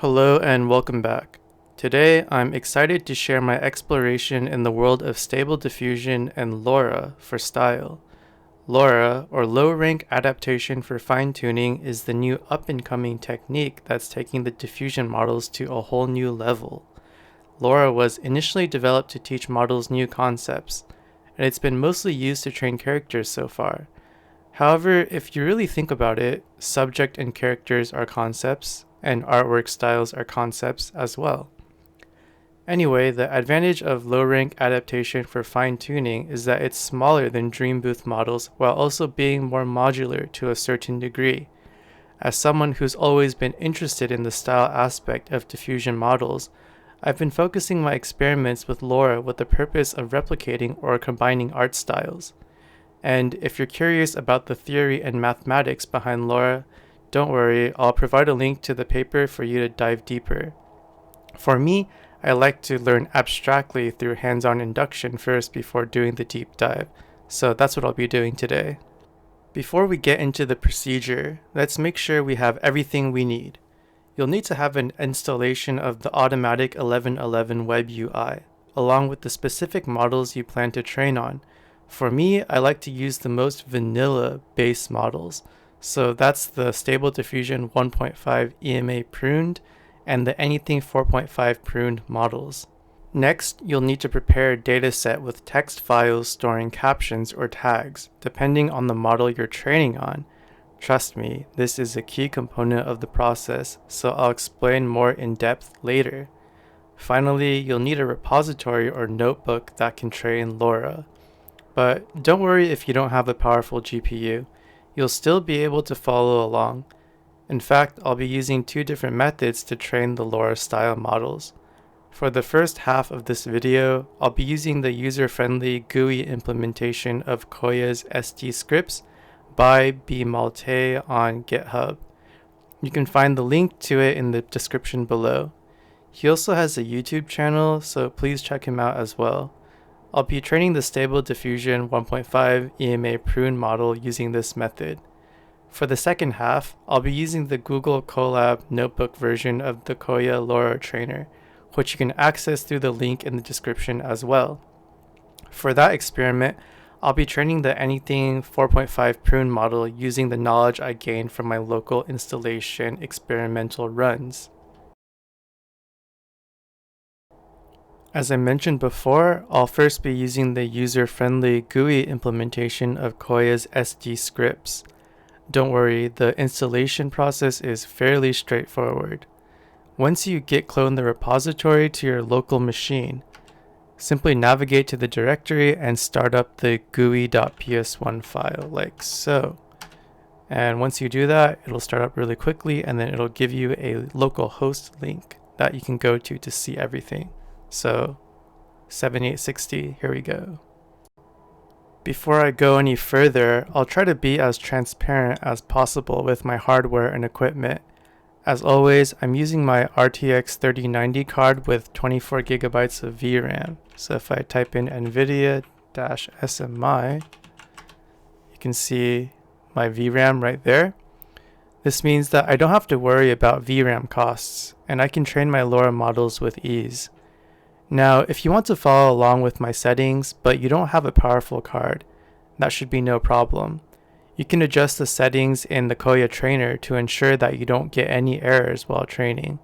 Hello and welcome back. Today I'm excited to share my exploration in the world of stable diffusion and LoRA for style. LoRA, or low rank adaptation for fine-tuning, is the new up-and-coming technique that's taking the diffusion models to a whole new level. LoRA was initially developed to teach models new concepts, and it's been mostly used to train characters so far. However, if you really think about it, subject and characters are concepts, and artwork styles are concepts as well. Anyway, the advantage of low-rank adaptation for fine-tuning is that it's smaller than DreamBooth models while also being more modular to a certain degree. As someone who's always been interested in the style aspect of diffusion models, I've been focusing my experiments with LoRA with the purpose of replicating or combining art styles. And if you're curious about the theory and mathematics behind LoRA, don't worry, I'll provide a link to the paper for you to dive deeper. For me, I like to learn abstractly through hands-on induction first before doing the deep dive, so that's what I'll be doing today. Before we get into the procedure, let's make sure we have everything we need. You'll need to have an installation of the automatic 1111 webui, along with the specific models you plan to train on. For me, I like to use the most vanilla base models. So that's the Stable Diffusion 1.5 EMA pruned and the Anything 4.5 pruned models. Next, you'll need to prepare a dataset with text files storing captions or tags, depending on the model you're training on. Trust me, this is a key component of the process, so I'll explain more in depth later. Finally, you'll need a repository or notebook that can train LoRA. But don't worry if you don't have a powerful GPU. You'll still be able to follow along. In fact, I'll be using two different methods to train the LoRA style models. For the first half of this video, I'll be using the user-friendly GUI implementation of Kohya's SD scripts by bmalte on GitHub. You can find the link to it in the description below. He also has a YouTube channel, so please check him out as well. I'll be training the Stable Diffusion 1.5 EMA prune model using this method. For the second half, I'll be using the Google Colab Notebook version of the Kohya LoRA trainer, which you can access through the link in the description as well. For that experiment, I'll be training the Anything 4.5 prune model using the knowledge I gained from my local installation experimental runs. As I mentioned before, I'll first be using the user-friendly GUI implementation of Kohya's SD scripts. Don't worry, the installation process is fairly straightforward. Once you git clone the repository to your local machine, simply navigate to the directory and start up the gui.ps1 file like so. And once you do that, it'll start up really quickly and then it'll give you a local host link that you can go to see everything. So 7860, here we go. Before I go any further, I'll try to be as transparent as possible with my hardware and equipment. As always, I'm using my RTX 3090 card with 24 gigabytes of VRAM. So if I type in NVIDIA-SMI, you can see my VRAM right there. This means that I don't have to worry about VRAM costs, and I can train my LoRA models with ease. Now, if you want to follow along with my settings, but you don't have a powerful card, that should be no problem. You can adjust the settings in the Kohya trainer to ensure that you don't get any errors while training.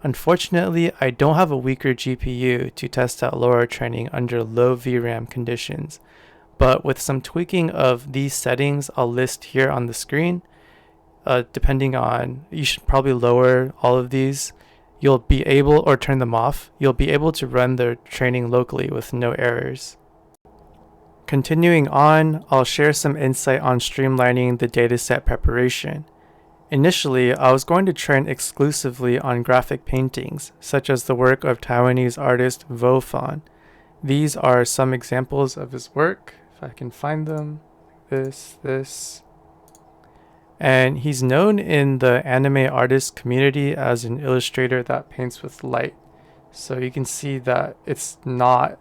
Unfortunately, I don't have a weaker GPU to test out LoRA training under low VRAM conditions, but with some tweaking of these settings I'll list here on the screen, depending on, you should probably lower all of these. You'll be able, or turn them off, you'll be able to run the training locally with no errors. Continuing on, I'll share some insight on streamlining the dataset preparation. Initially, I was going to train exclusively on graphic paintings, such as the work of Taiwanese artist Vofan. These are some examples of his work, if I can find them. This. And he's known in the anime artist community as an illustrator that paints with light. So you can see that it's not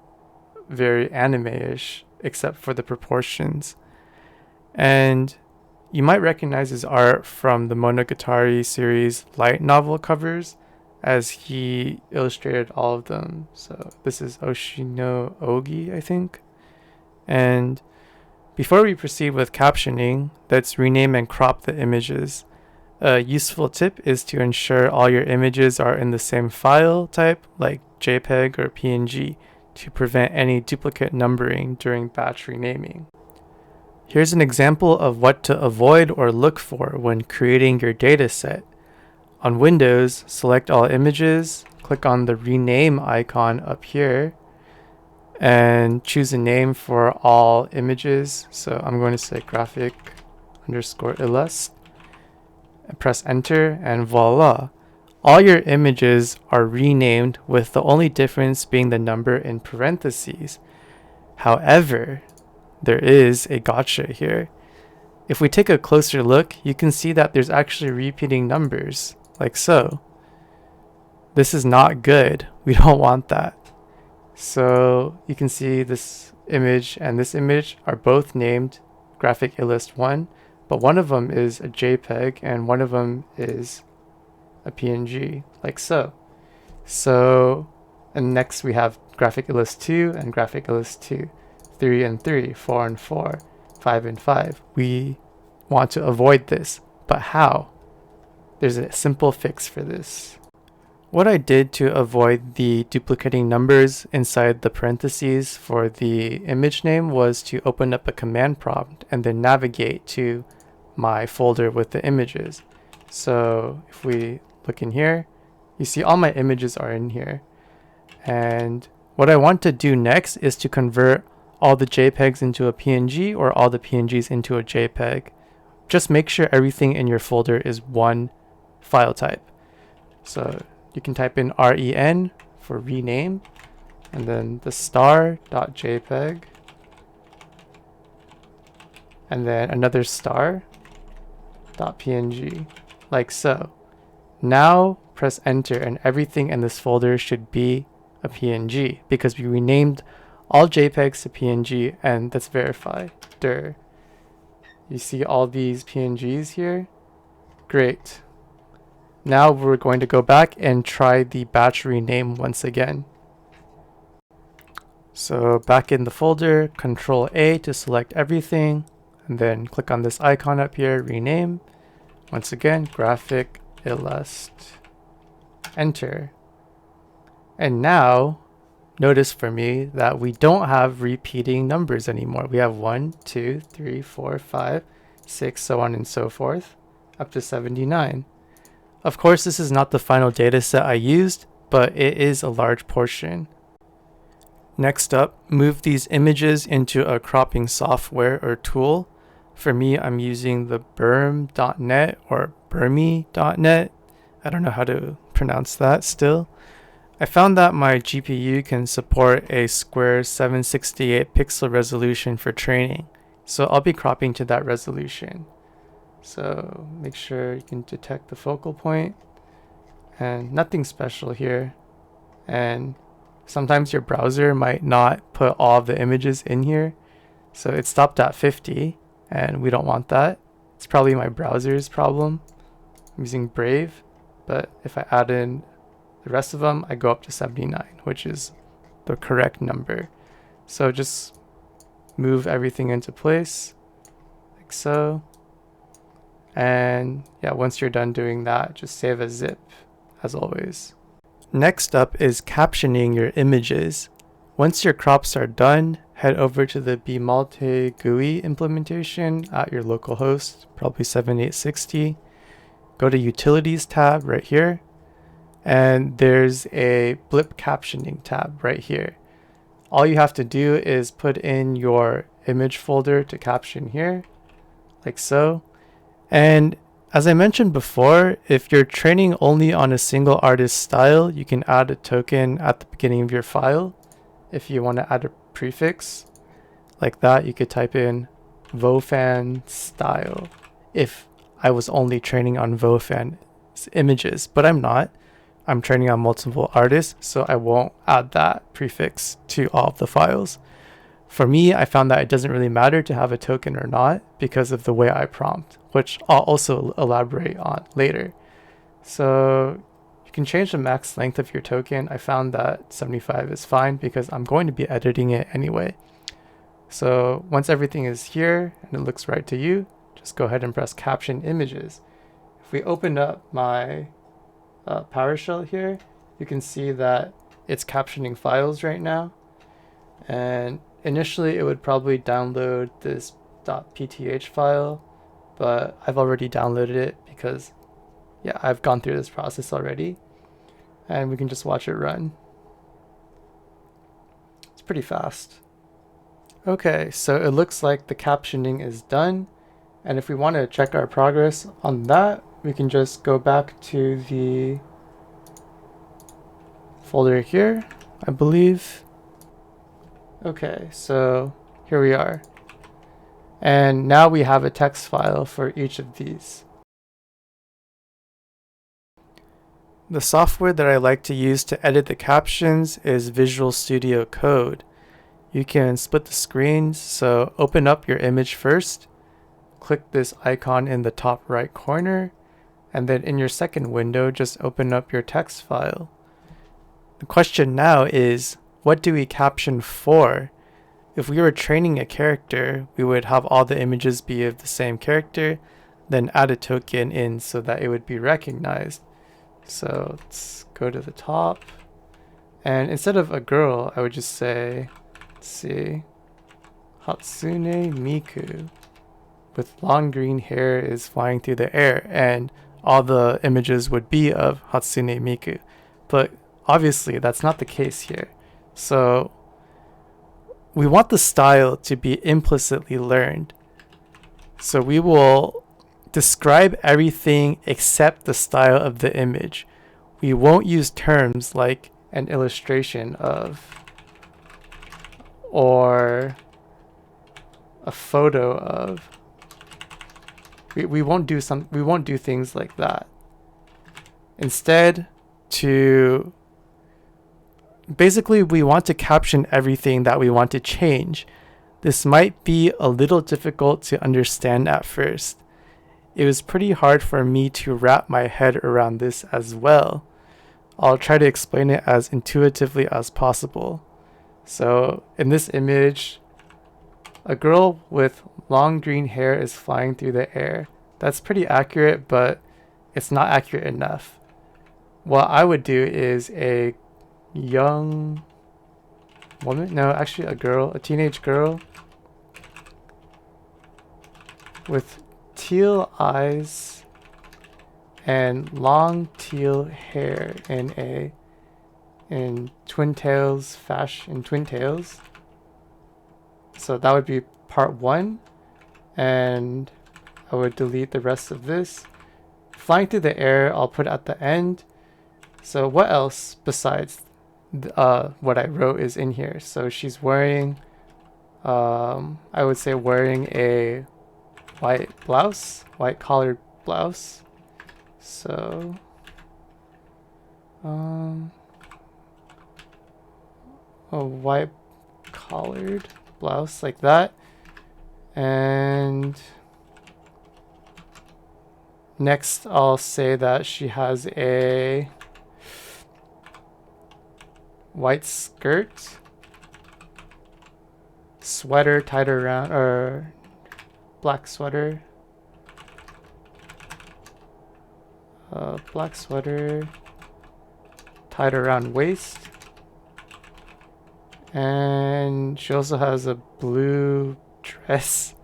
very anime-ish, except for the proportions. And you might recognize his art from the Monogatari series light novel covers, as he illustrated all of them. So this is Oshino Ogi, I think. And before we proceed with captioning, let's rename and crop the images. A useful tip is to ensure all your images are in the same file type, like JPEG or PNG, to prevent any duplicate numbering during batch renaming. Here's an example of what to avoid or look for when creating your dataset. On Windows, select all images, click on the rename icon up here, and choose a name for all images. So I'm going to say graphic_illust, and press enter, and voila. All your images are renamed, with the only difference being the number in parentheses. However, there is a gotcha here. If we take a closer look, you can see that there's actually repeating numbers, like so. This is not good. We don't want that. So you can see this image and this image are both named graphic illust 1, but one of them is a JPEG and one of them is a PNG, like so. And next we have graphic illust 2 and graphic illust 2, 3 and 3, 4 and 4, 5 and 5. We want to avoid this, but how? There's a simple fix for this. What I did to avoid the duplicating numbers inside the parentheses for the image name was to open up a command prompt and then navigate to my folder with the images. So if we look in here, you see all my images are in here. And what I want to do next is to convert all the JPEGs into a PNG or all the PNGs into a JPEG. Just make sure everything in your folder is one file type. So you can type in REN for rename, and then the star.jpg, and then another star.png, like so. Now press enter and everything in this folder should be a PNG because we renamed all JPEGs to PNG, and let's verify. You see all these PNGs here? Great. Now we're going to go back and try the batch rename once again. So back in the folder, Control A to select everything, and then click on this icon up here, rename. Once again, graphic illust, enter. And now, notice for me that we don't have repeating numbers anymore. We have 1, 2, 3, 4, 5, 6, so on and so forth, up to 79. Of course, this is not the final data set I used, but it is a large portion. Next up, move these images into a cropping software or tool. For me, I'm using the BIRME.net or BIRME.net. I don't know how to pronounce that still. I found that my GPU can support a square 768 pixel resolution for training, so I'll be cropping to that resolution. So make sure you can detect the focal point, and nothing special here. And sometimes your browser might not put all of the images in here, so it stopped at 50, and we don't want that. It's probably my browser's problem. I'm using Brave, but if I add in the rest of them, I go up to 79, which is the correct number. So just move everything into place, like so. And yeah, once you're done doing that, just save as zip, as always. Next up is captioning your images. Once your crops are done, head over to the bMulti GUI implementation at your local host, probably 7860. Go to Utilities tab right here, and there's a BLIP captioning tab right here. All you have to do is put in your image folder to caption here, like so. And as I mentioned before, if you're training only on a single artist style, you can add a token at the beginning of your file. If you want to add a prefix like that, you could type in vofan style. If I was only training on vofan images, but I'm not. I'm training on multiple artists, so I won't add that prefix to all of the files. For me, I found that it doesn't really matter to have a token or not because of the way I prompt, which I'll also elaborate on later. So you can change the max length of your token. I found that 75 is fine because I'm going to be editing it anyway. So once everything is here and it looks right to you, just go ahead and press caption images. If we open up my PowerShell here, you can see that it's captioning files right now. And initially it would probably download this .pth file, but I've already downloaded it because yeah, I've gone through this process already, and we can just watch it run. It's pretty fast. Okay, so it looks like the captioning is done, and if we want to check our progress on that, we can just go back to the folder here, I believe. Okay, so here we are. And now we have a text file for each of these. The software that I like to use to edit the captions is Visual Studio Code. You can split the screens, so open up your image first, click this icon in the top right corner, and then in your second window, just open up your text file. The question now is, what do we caption for? If we were training a character, we would have all the images be of the same character, then add a token in so that it would be recognized. So let's go to the top, and instead of a girl, I would just say, let's see, Hatsune Miku with long green hair is flying through the air, and all the images would be of Hatsune Miku. But obviously that's not the case here. So we want the style to be implicitly learned. So we will describe everything except the style of the image. We won't use terms like an illustration of or a photo of. We won't do things like that. Instead, basically we want to caption everything that we want to change. This might be a little difficult to understand at first. It was pretty hard for me to wrap my head around this as well. I'll try to explain it as intuitively as possible. So in this image, a girl with long green hair is flying through the air. That's pretty accurate, but it's not accurate enough. What I would do is a young woman, no, actually a teenage girl with teal eyes and long teal hair in twin tails fashion, So that would be part 1, and I would delete the rest of this. Flying through the air, I'll put at the end. So what else besides what I wrote is in here? So she's wearing, I would say wearing a white blouse, white collared blouse. So, a white collared blouse like that. And next I'll say that she has a white skirt, sweater tied around, or black sweater, black sweater tied around waist, and she also has a blue dress,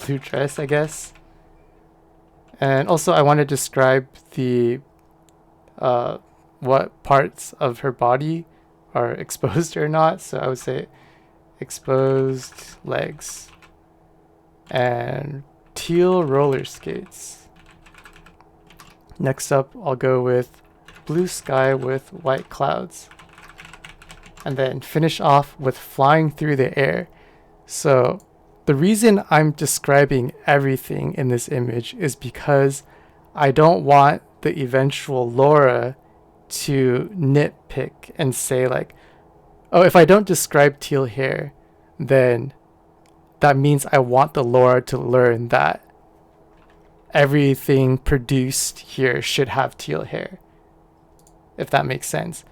I guess. And also I want to describe the what parts of her body are exposed or not. So I would say exposed legs and teal roller skates. Next up, I'll go with blue sky with white clouds, and then finish off with flying through the air. So the reason I'm describing everything in this image is because I don't want the eventual LoRA to nitpick and say like, oh, if I don't describe teal hair, then that means I want the LoRA to learn that everything produced here should have teal hair. if that makes sense.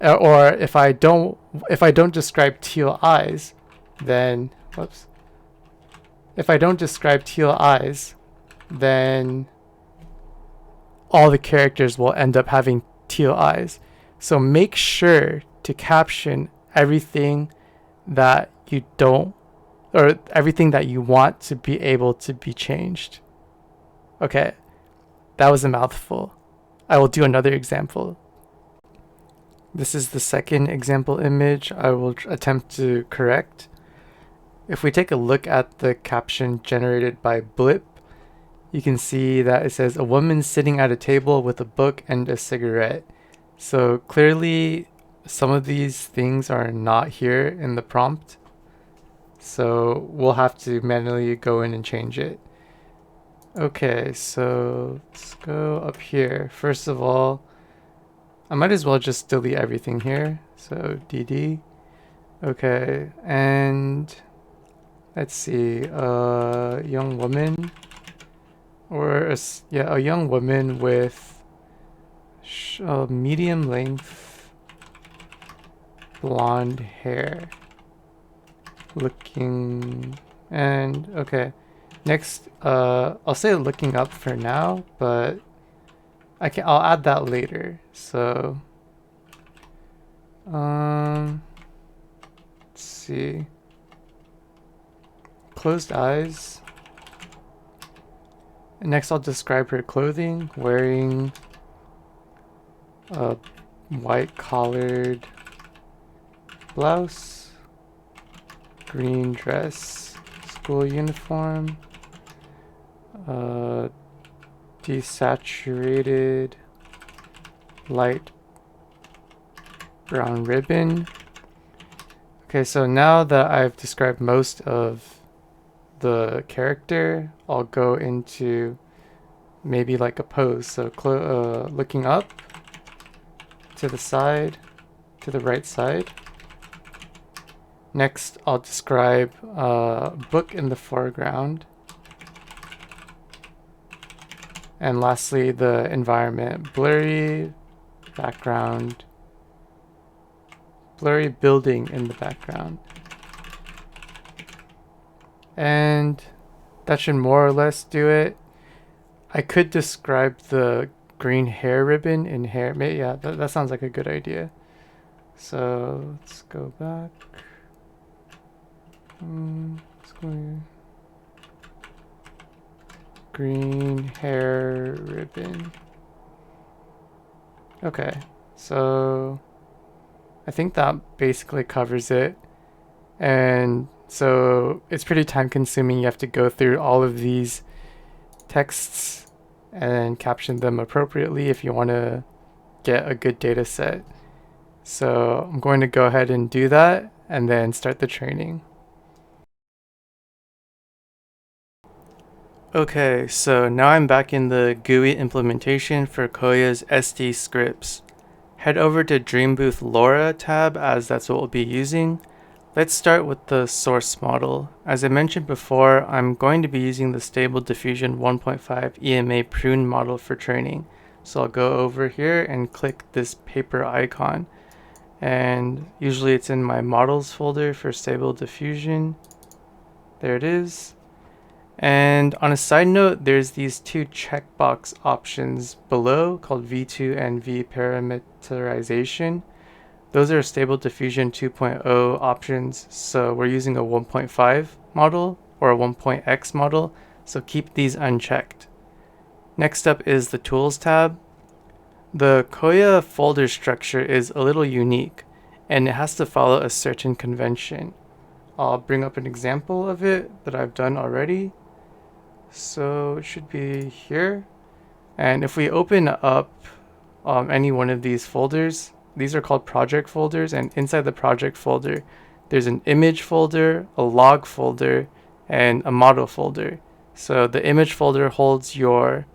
Or if I don't describe teal eyes, then whoops. If I don't describe teal eyes, then all the characters will end up having teal eyes. So make sure to caption everything that you don't, or everything that you want to be able to be changed. Okay, that was a mouthful. I will do another example. This is the second example image I will attempt to correct. If we take a look at the caption generated by BLIP, you can see that it says a woman sitting at a table with a book and a cigarette. So clearly some of these things are not here in the prompt. So we'll have to manually go in and change it. Okay, so let's go up here. First of all, I might as well just delete everything here. So DD. Okay, and let's see, young woman, or a young woman with medium length blonde hair, looking, and okay. Next, I'll say looking up for now, but I'll add that later. So, let's see. Closed eyes. And next, I'll describe her clothing, wearing a white collared blouse, green dress, school uniform, desaturated light brown ribbon. Okay, so now that I've described most of the character, I'll go into maybe like a pose. So looking up, to the side, to the right side. Next, I'll describe a book in the foreground. And lastly, the environment, blurry background, blurry building in the background. And that should more or less do it. I could describe the green hair ribbon in hair. Yeah, that sounds like a good idea. So let's go back. Let's go here. Green hair ribbon. Okay, so I think that basically covers it. And so it's pretty time consuming. You have to go through all of these texts and caption them appropriately if you want to get a good data set. So I'm going to go ahead and do that and then start the training. Okay, so now I'm back in the GUI implementation for Kohya's SD scripts. Head over to DreamBooth LoRA tab, as that's what we'll be using. Let's start with the source model. As I mentioned before, I'm going to be using the Stable Diffusion 1.5 EMA prune model for training. So I'll go over here and click this paper icon. And usually it's in my models folder for Stable Diffusion. There it is. And on a side note, there's these two checkbox options below called V2 and V parameterization. Those are Stable Diffusion 2.0 options, so we're using a 1.5 model or a 1.x model, so keep these unchecked. Next up is the Tools tab. The Kohya folder structure is a little unique, and it has to follow a certain convention. I'll bring up an example of it that I've done already. So it should be here. And if we open up any one of these folders, these are called project folders, and inside the project folder, there's an image folder, a log folder, and a model folder. So the image folder holds your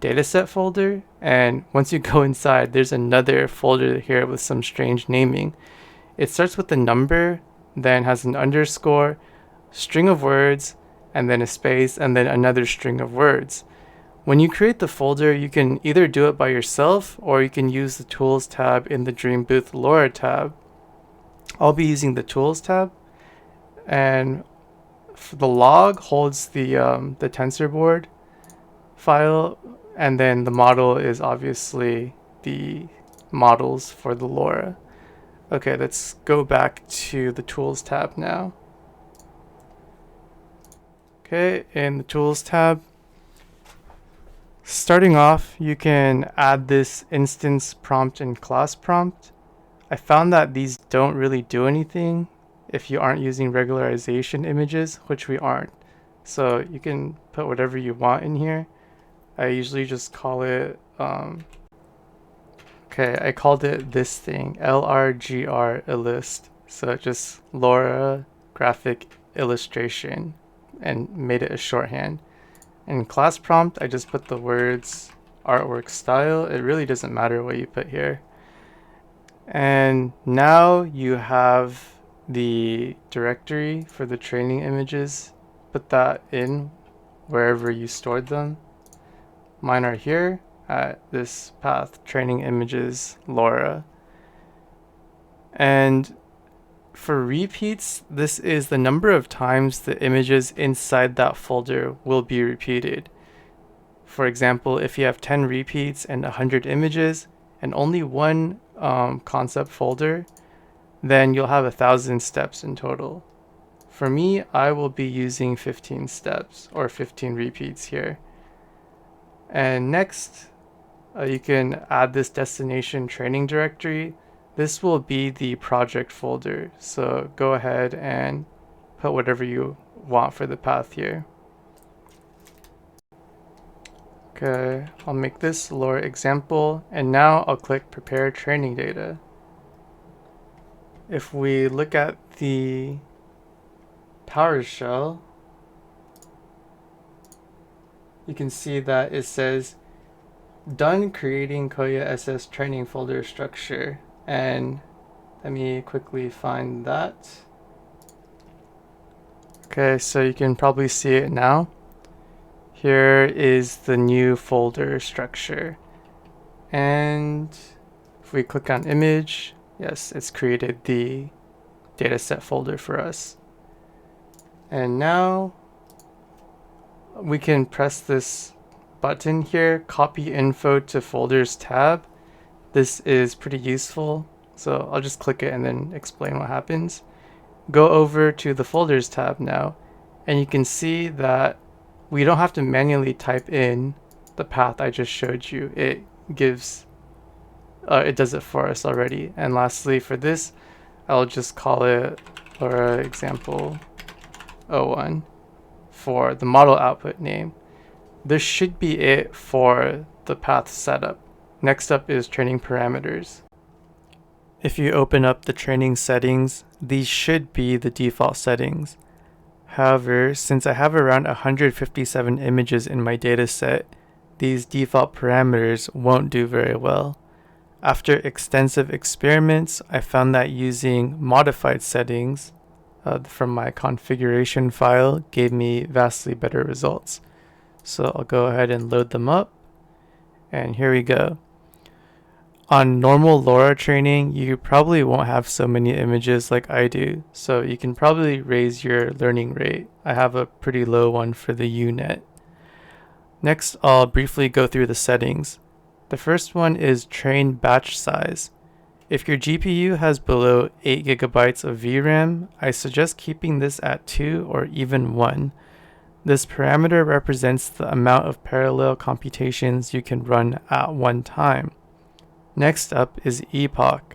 dataset folder, and once you go inside, there's another folder here with some strange naming. It starts with a number, then has an underscore, string of words, and then a space, and then another string of words. When you create the folder, you can either do it by yourself or you can use the Tools tab in the DreamBooth LoRA tab. I'll be using the Tools tab, and the log holds the TensorBoard file, and then the model is obviously the models for the LoRA. Okay, let's go back to the Tools tab now. Okay, in the Tools tab, starting off, you can add this instance prompt and class prompt. I found that these don't really do anything if you aren't using regularization images, which we aren't. So you can put whatever you want in here. I usually just call it, okay, I called it this thing, LRGR illust. So just LoRA graphic illustration, and made it a shorthand. In class prompt, I just put the words artwork style. It really doesn't matter what you put here. And now you have the directory for the training images. Put that in wherever you stored them. Mine are here at this path, training images LoRA. And for repeats, this is the number of times the images inside that folder will be repeated. For example, if you have 10 repeats and 100 images and only one concept folder, then you'll have 1,000 steps in total. For me, I will be using 15 steps or 15 repeats here. And next, you can add this destination training directory. This will be the project folder. So go ahead and put whatever you want for the path here. Okay, I'll make this LoRA example, and now I'll click prepare training data. If we look at the PowerShell, you can see that it says done creating kohya SS training folder structure. And let me quickly find that. Okay, so you can probably see it now. Here is the new folder structure. And if we click on image, yes, it's created the dataset folder for us. And now we can press this button here, copy info to folders tab. This is pretty useful, so I'll just click it and then explain what happens. Go over to the folders tab now, and you can see that we don't have to manually type in the path I just showed you. It gives, it does it for us already. And lastly, for this, I'll just call it LoRA example 01 for the model output name. This should be it for the path setup. Next up is training parameters. If you open up the training settings, these should be the default settings. However, since I have around 157 images in my dataset, these default parameters won't do very well. After extensive experiments, I found that using modified settings from my configuration file gave me vastly better results. So I'll go ahead and load them up, and here we go. On normal LoRA training, you probably won't have so many images like I do, so you can probably raise your learning rate. I have a pretty low one for the UNet. Next, I'll briefly go through the settings. The first one is train batch size. If your GPU has below 8 GB of VRAM, I suggest keeping this at 2 or even 1. This parameter represents the amount of parallel computations you can run at one time. Next up is epoch.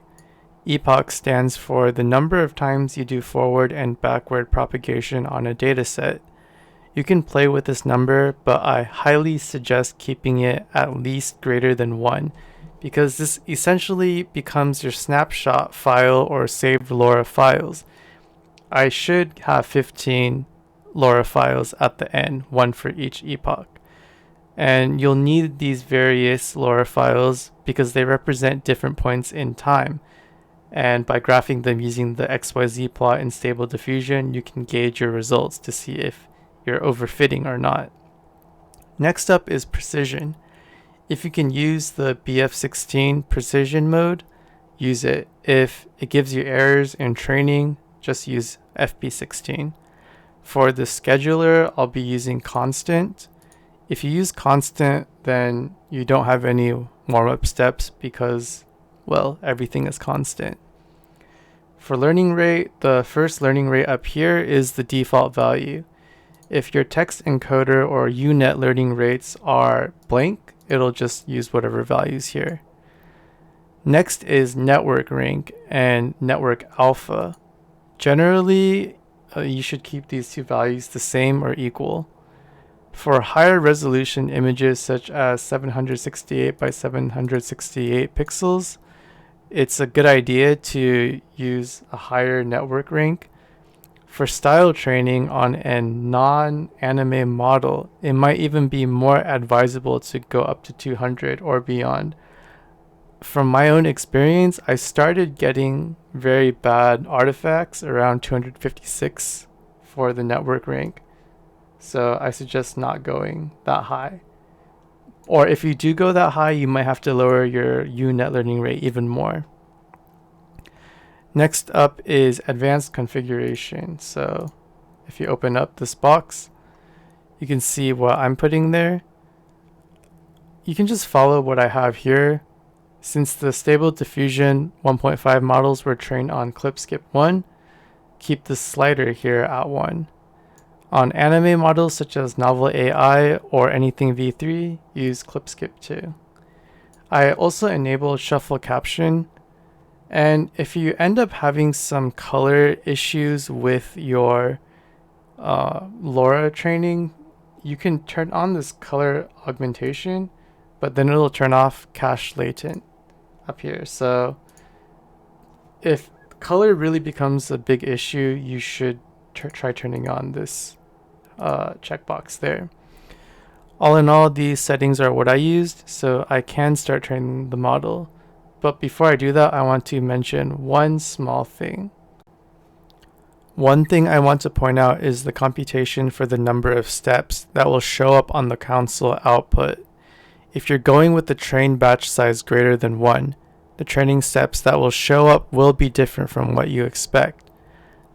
Epoch stands for the number of times you do forward and backward propagation on a dataset. You can play with this number, but I highly suggest keeping it at least greater than 1, because this essentially becomes your snapshot file or saved LoRA files. I should have 15 LoRA files at the end, one for each epoch. And you'll need these various LoRA files because they represent different points in time. And by graphing them using the XYZ plot in Stable Diffusion, you can gauge your results to see if you're overfitting or not. Next up is precision. If you can use the BF16 precision mode, use it. If it gives you errors in training, just use FP16. For the scheduler, I'll be using constant. If you use constant, then you don't have any warm-up steps because, well, everything is constant. For learning rate, the first learning rate up here is the default value. If your text encoder or UNet learning rates are blank, it'll just use whatever values here. Next is network rank and network alpha. Generally, you should keep these two values the same or equal. For higher resolution images such as 768 by 768 pixels, it's a good idea to use a higher network rank. For style training on a non-anime model, it might even be more advisable to go up to 200 or beyond. From my own experience, I started getting very bad artifacts around 256 for the network rank. So I suggest not going that high. Or if you do go that high, you might have to lower your UNet learning rate even more. Next up is advanced configuration. So if you open up this box, you can see what I'm putting there. You can just follow what I have here. Since the Stable Diffusion 1.5 models were trained on clip skip 1, keep the slider here at 1. On anime models such as Novel AI or anything v3, use clip skip 2. I also enabled shuffle caption, and if you end up having some color issues with your LoRA training, you can turn on this color augmentation, but then it'll turn off cache latent up here. So if color really becomes a big issue, you should try turning on this checkbox there. All in all, these settings are what I used, so I can start training the model. But before I do that, I want to mention one small thing. One thing I want to point out is the computation for the number of steps that will show up on the console output. If you're going with the train batch size greater than 1, the training steps that will show up will be different from what you expect.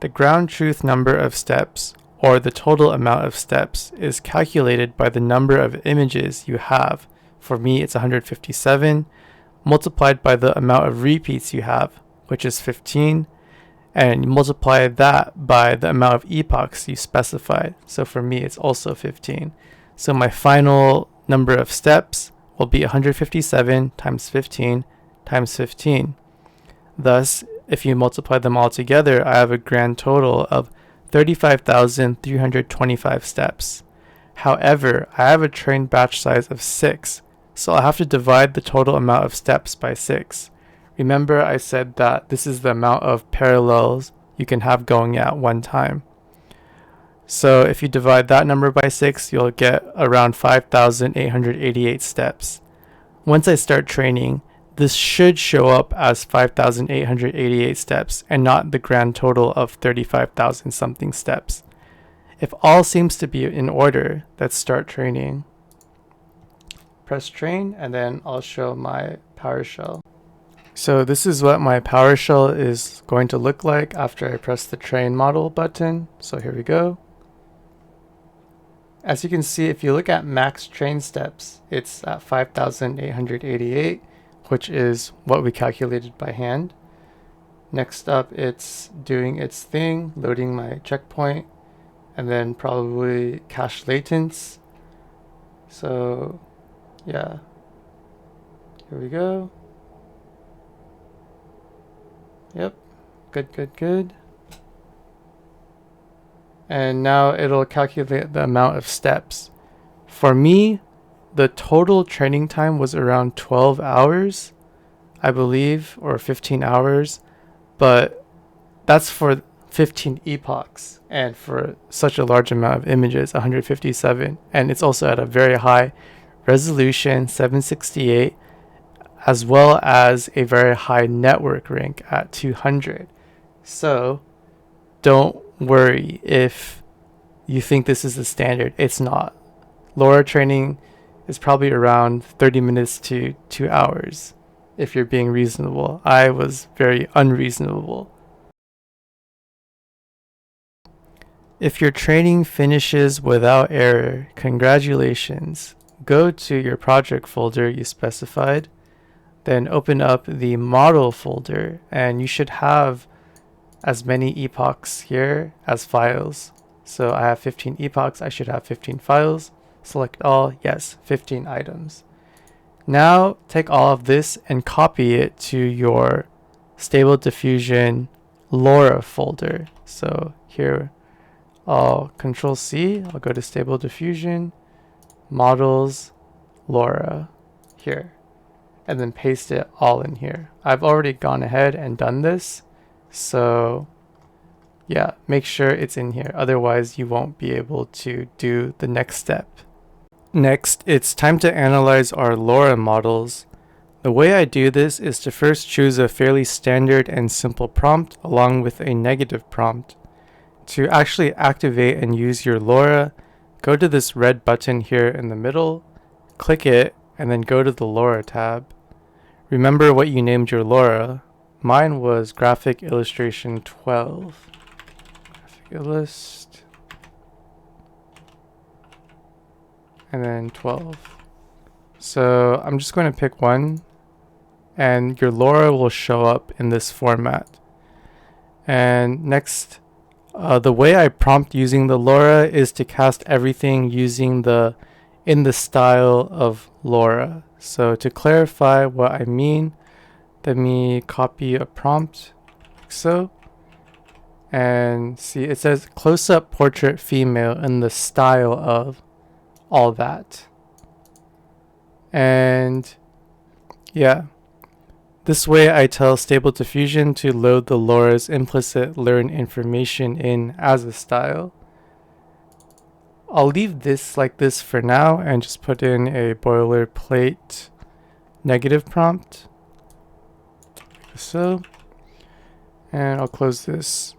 The ground truth number of steps, or the total amount of steps, is calculated by the number of images you have. For me, it's 157, multiplied by the amount of repeats you have, which is 15, and you multiply that by the amount of epochs you specified. So for me, it's also 15. So my final number of steps will be 157 times 15 times 15. Thus, if you multiply them all together, I have a grand total of 35,325 steps. However, I have a trained batch size of 6, so I'll have to divide the total amount of steps by 6. Remember, I said that this is the amount of parallels you can have going at one time. So if you divide that number by 6, you'll get around 5,888 steps. Once I start training, this should show up as 5,888 steps and not the grand total of 35,000 something steps. If all seems to be in order, let's start training. Press train, and then I'll show my PowerShell. So this is what my PowerShell is going to look like after I press the train model button. So here we go. As you can see, if you look at max train steps, it's at 5,888, which is what we calculated by hand. Next up, it's doing its thing, loading my checkpoint, and then probably cache latents. So yeah, here we go. Yep, good. And now it'll calculate the amount of steps. For me, the total training time was around 12 hours, I believe, or 15 hours, but that's for 15 epochs, and for such a large amount of images, 157, and it's also at a very high resolution, 768, as well as a very high network rank at 200. So don't worry if you think this is the standard. It's not. LoRA training is probably around 30 minutes to 2 hours if you're being reasonable. I was very unreasonable. If your training finishes without error, congratulations. Go to your project folder you specified, then open up the model folder, and you should have as many epochs here as files. So I have 15 epochs, I should have 15 files. Select all, yes, 15 items. Now take all of this and copy it to your Stable Diffusion LoRA folder. So here I'll Control C, I'll go to Stable Diffusion, Models, LoRA, here, and then paste it all in here. I've already gone ahead and done this, so yeah, make sure it's in here, otherwise you won't be able to do the next step. Next, it's time to analyze our LoRA models. The way I do this is to first choose a fairly standard and simple prompt along with a negative prompt. To actually activate and use your LoRA, go to this red button here in the middle, click it, and then go to the LoRA tab. Remember what you named your LoRA. Mine was Graphic Illustration 12. Graphic Illust. And then 12. So I'm just going to pick one, and your LoRA will show up in this format. And next, the way I prompt using the LoRA is to cast everything using the in the style of LoRA. So to clarify what I mean, let me copy a prompt like so. And see, it says close-up portrait female in the style of all that. And yeah, this way I tell Stable Diffusion to load the LoRA's implicit learn information in as a style. I'll leave this like this for now and just put in a boilerplate negative prompt like so, and I'll close this.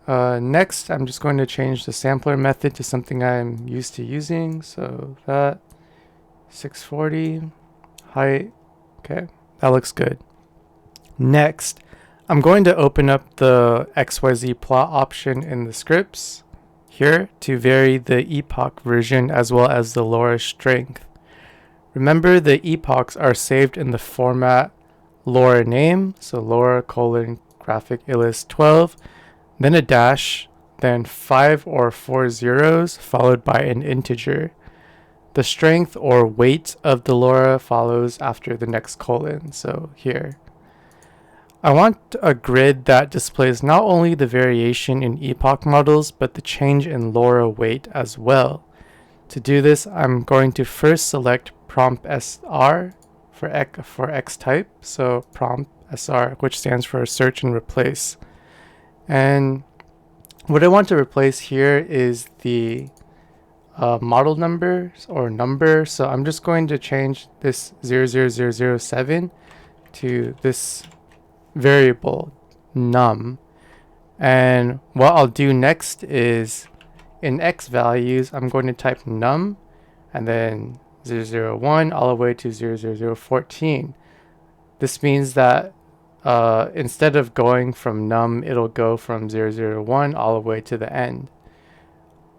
Next, I'm just going to change the sampler method to something I'm used to using. So that 640 height. Okay, that looks good. Next, I'm going to open up the XYZ plot option in the scripts here to vary the epoch version as well as the LoRA strength. Remember, the epochs are saved in the format LoRA name, so LoRA graphic illust 12, then a dash, then 5 or 4 zeros followed by an integer. The strength or weight of the LoRA follows after the next colon, so here. I want a grid that displays not only the variation in epoch models, but the change in LoRA weight as well. To do this, I'm going to first select prompt SR for X type, so prompt SR, which stands for search and replace. And what I want to replace here is the model number or number, so I'm just going to change this 00007 to this variable num. And what I'll do next is in X values, I'm going to type num and then 001 all the way to 00014. This means that instead of going from num, it'll go from 001 all the way to the end.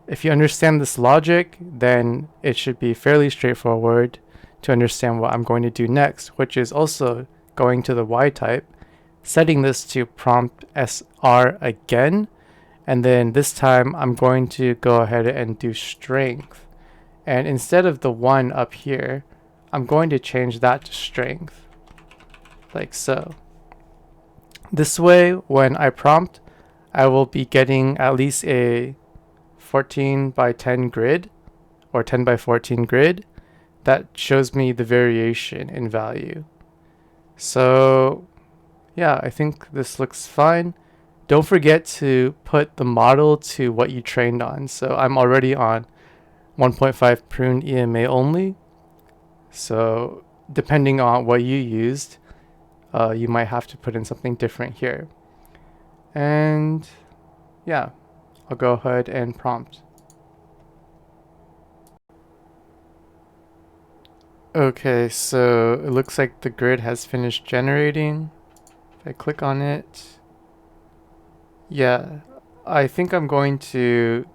If you understand this logic, then it should be fairly straightforward to understand what I'm going to do next, which is also going to the Y type, setting this to prompt SR again, and then this time I'm going to go ahead and do strength. And instead of the 1 up here, I'm going to change that to strength, like so. This way, when I prompt, I will be getting at least a 14 by 10 grid or 10 by 14 grid that shows me the variation in value. So yeah, I think this looks fine. Don't forget to put the model to what you trained on. So I'm already on 1.5 prune EMA only. So depending on what you used, you might have to put in something different here. And yeah, I'll go ahead and prompt. Okay, so it looks like the grid has finished generating. If I click on it, yeah, I think I'm going to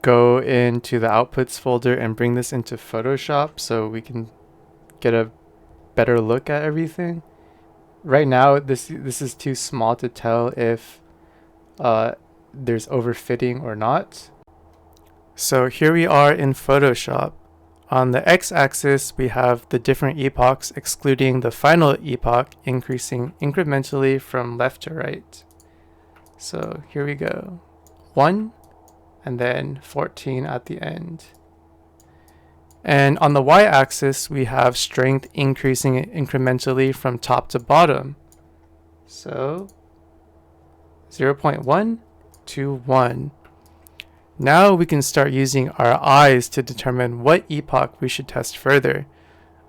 go into the outputs folder and bring this into Photoshop so we can get a better look at everything. Right now, this is too small to tell if there's overfitting or not. So here we are in Photoshop. On the x-axis, we have the different epochs, excluding the final epoch, increasing incrementally from left to right. So here we go. 1, and then 14 at the end. And on the y-axis, we have strength increasing incrementally from top to bottom. So 0.1 to 1. Now we can start using our eyes to determine what epoch we should test further.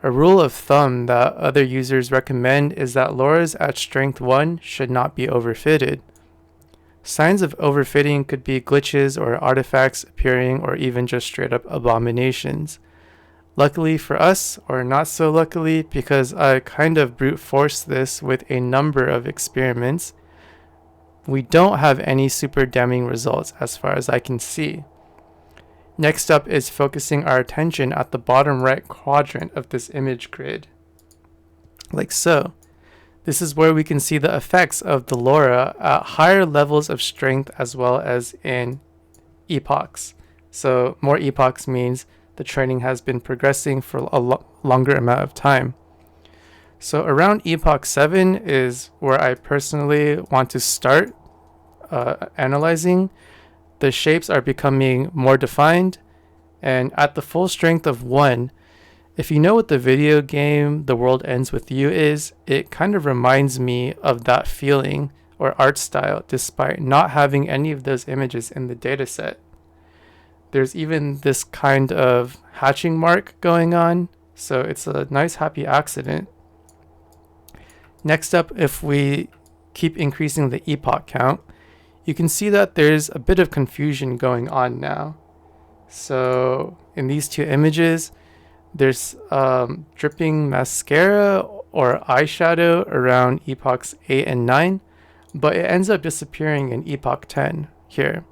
A rule of thumb that other users recommend is that LoRAs at strength 1 should not be overfitted. Signs of overfitting could be glitches or artifacts appearing, or even just straight up abominations. Luckily for us, or not so luckily, because I kind of brute forced this with a number of experiments, we don't have any super damning results as far as I can see. Next up is focusing our attention at the bottom right quadrant of this image grid, like so. This is where we can see the effects of the LoRA at higher levels of strength as well as in epochs. So more epochs means the training has been progressing for a longer amount of time. So around epoch 7 is where I personally want to start analyzing. The shapes are becoming more defined, and at the full strength of 1, if you know what the video game The World Ends With You is, it kind of reminds me of that feeling or art style despite not having any of those images in the dataset. There's even this kind of hatching mark going on, so it's a nice happy accident. Next up, if we keep increasing the epoch count, you can see that there's a bit of confusion going on now. So in these two images, there's dripping mascara or eyeshadow around epochs 8 and 9, but it ends up disappearing in epoch 10 here.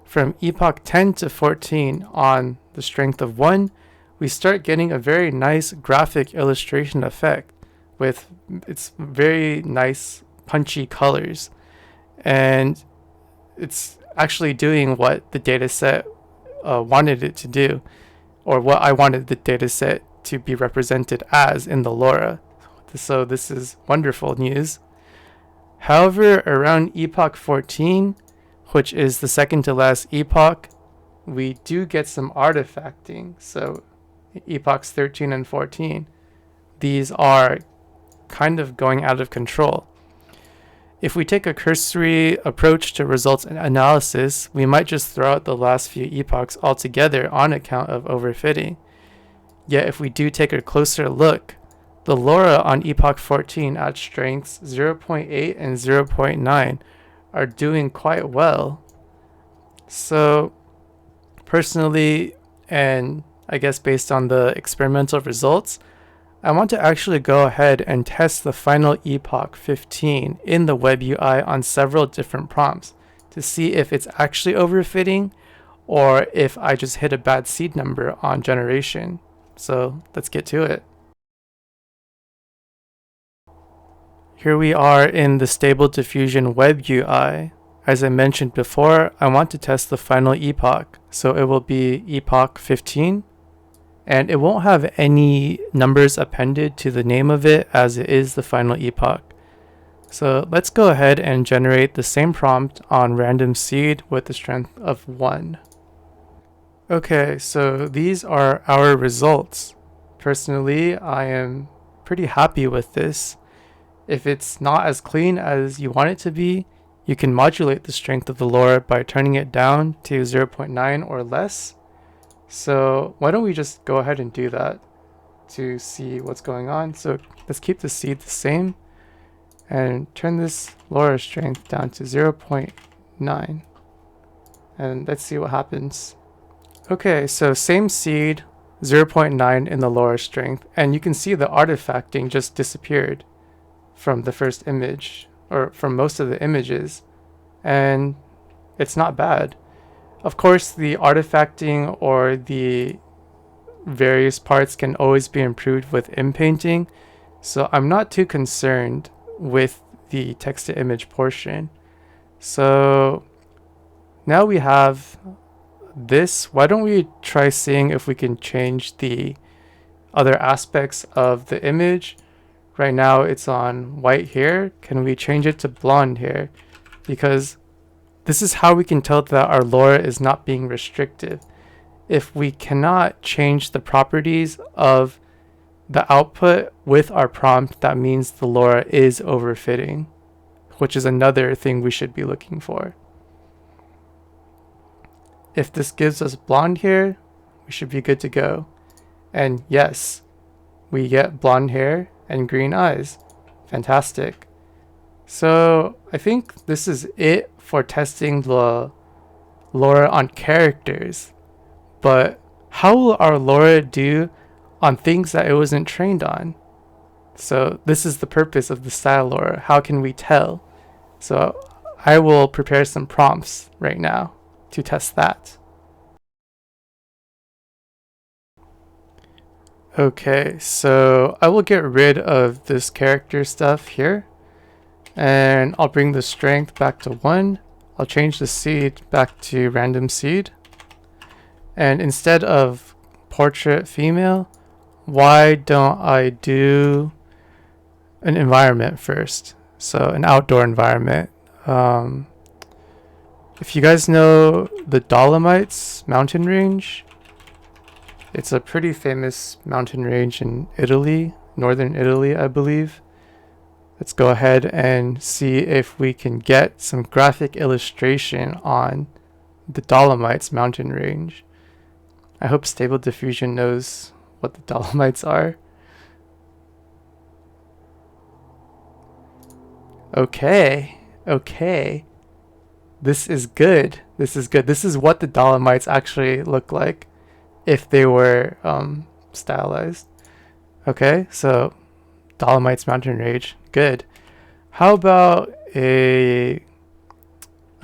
From epoch 10 to 14 on the strength of 1, we start getting a very nice graphic illustration effect with its very nice punchy colors. And it's actually doing what the dataset wanted it to do, or what I wanted the dataset to be represented as in the LoRA. So this is wonderful news. However, around epoch 14, which is the second to last epoch, we do get some artifacting. So epochs 13 and 14, these are kind of going out of control. If we take a cursory approach to results analysis, we might just throw out the last few epochs altogether on account of overfitting. Yet if we do take a closer look, the LoRA on epoch 14 at strengths 0.8 and 0.9 are doing quite well. So personally, and I guess based on the experimental results, I want to actually go ahead and test the final epoch 15 in the webui on several different prompts to see if it's actually overfitting or if I just hit a bad seed number on generation. So let's get to it. Here we are in the Stable Diffusion web UI. As I mentioned before, I want to test the final epoch, so it will be epoch 15, and it won't have any numbers appended to the name of it as it is the final epoch. So let's go ahead and generate the same prompt on random seed with the strength of 1. Okay, so these are our results. Personally, I am pretty happy with this. If it's not as clean as you want it to be, you can modulate the strength of the LoRA by turning it down to 0.9 or less. So why don't we just go ahead and do that to see what's going on. So let's keep the seed the same and turn this LoRA strength down to 0.9. And let's see what happens. Okay, so same seed, 0.9 in the LoRA strength, and you can see the artifacting just disappeared from the first image, or from most of the images, and it's not bad. Of course, the artifacting or the various parts can always be improved with inpainting, so I'm not too concerned with the text to image portion. So now we have this. Why don't we try seeing if we can change the other aspects of the image? Right now it's on white here. Can we change it to blonde here? Because this is how we can tell that our LoRA is not being restrictive. If we cannot change the properties of the output with our prompt, that means the LoRA is overfitting, which is another thing we should be looking for. If this gives us blonde here, we should be good to go. And yes, we get blonde hair and green eyes. Fantastic. So I think this is it for testing the LoRA on characters. But how will our LoRA do on things that it wasn't trained on? So this is the purpose of the style LoRA. How can we tell? So I will prepare some prompts right now to test that. Okay, so I will get rid of this character stuff here, and I'll bring the strength back to 1. I'll change the seed back to random seed, and instead of portrait female, why don't I do an environment first? So an outdoor environment. If you guys know the Dolomites mountain range, it's a pretty famous mountain range in Italy, northern Italy, I believe. Let's go ahead and see if we can get some graphic illustration on the Dolomites mountain range. I hope Stable Diffusion knows what the Dolomites are. Okay. This is good. This is what the Dolomites actually look like if they were stylized. Okay, so Dolomites mountain range, good. How about a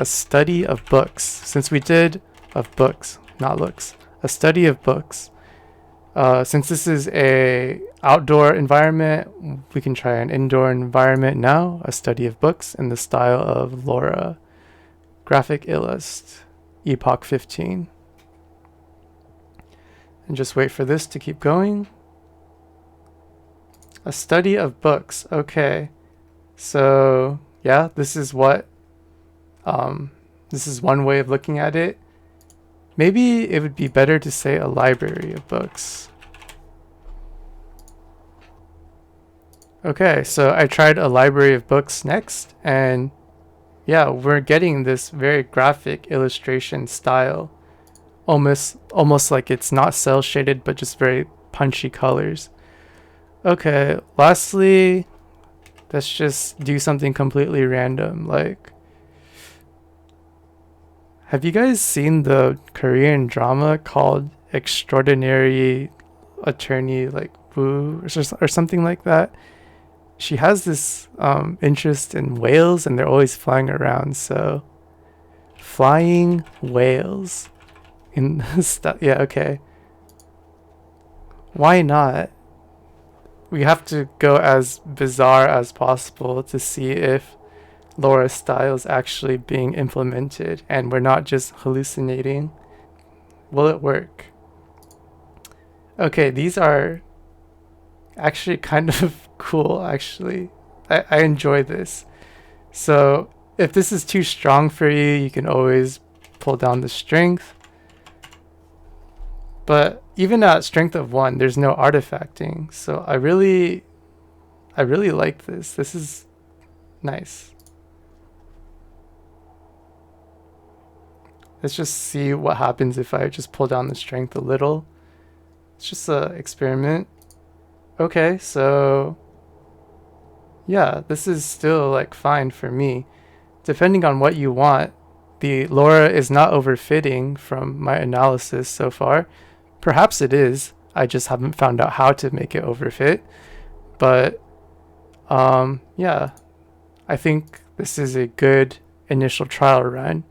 study of books? Since we did of books, not looks, a study of books. Since this is a outdoor environment, we can try an indoor environment now. A study of books in the style of LoRA. Graphic Illust, Epoch 15. And just wait for this to keep going. A study of books. Okay. So yeah, this is what this is one way of looking at it. Maybe it would be better to say a library of books. Okay, so I tried a library of books next, and yeah, we're getting this very graphic illustration style. Almost like it's not cel shaded, but just very punchy colors. Okay, lastly, let's just do something completely random. Like, have you guys seen the Korean drama called Extraordinary Attorney like Woo or something like that? She has this interest in whales, and they're always flying around. So flying whales in stuff. Yeah, okay. Why not? We have to go as bizarre as possible to see if LoRA style is actually being implemented and we're not just hallucinating. Will it work? Okay, these are actually kind of cool, actually. I enjoy this. So if this is too strong for you, you can always pull down the strength. But even at strength of 1, there's no artifacting. So I really like this. This is nice. Let's just see what happens if I just pull down the strength a little. It's just an experiment. Okay, so yeah, this is still like fine for me. Depending on what you want, the LoRA is not overfitting from my analysis so far. Perhaps it is. I just haven't found out how to make it overfit. But yeah, I think this is a good initial trial run.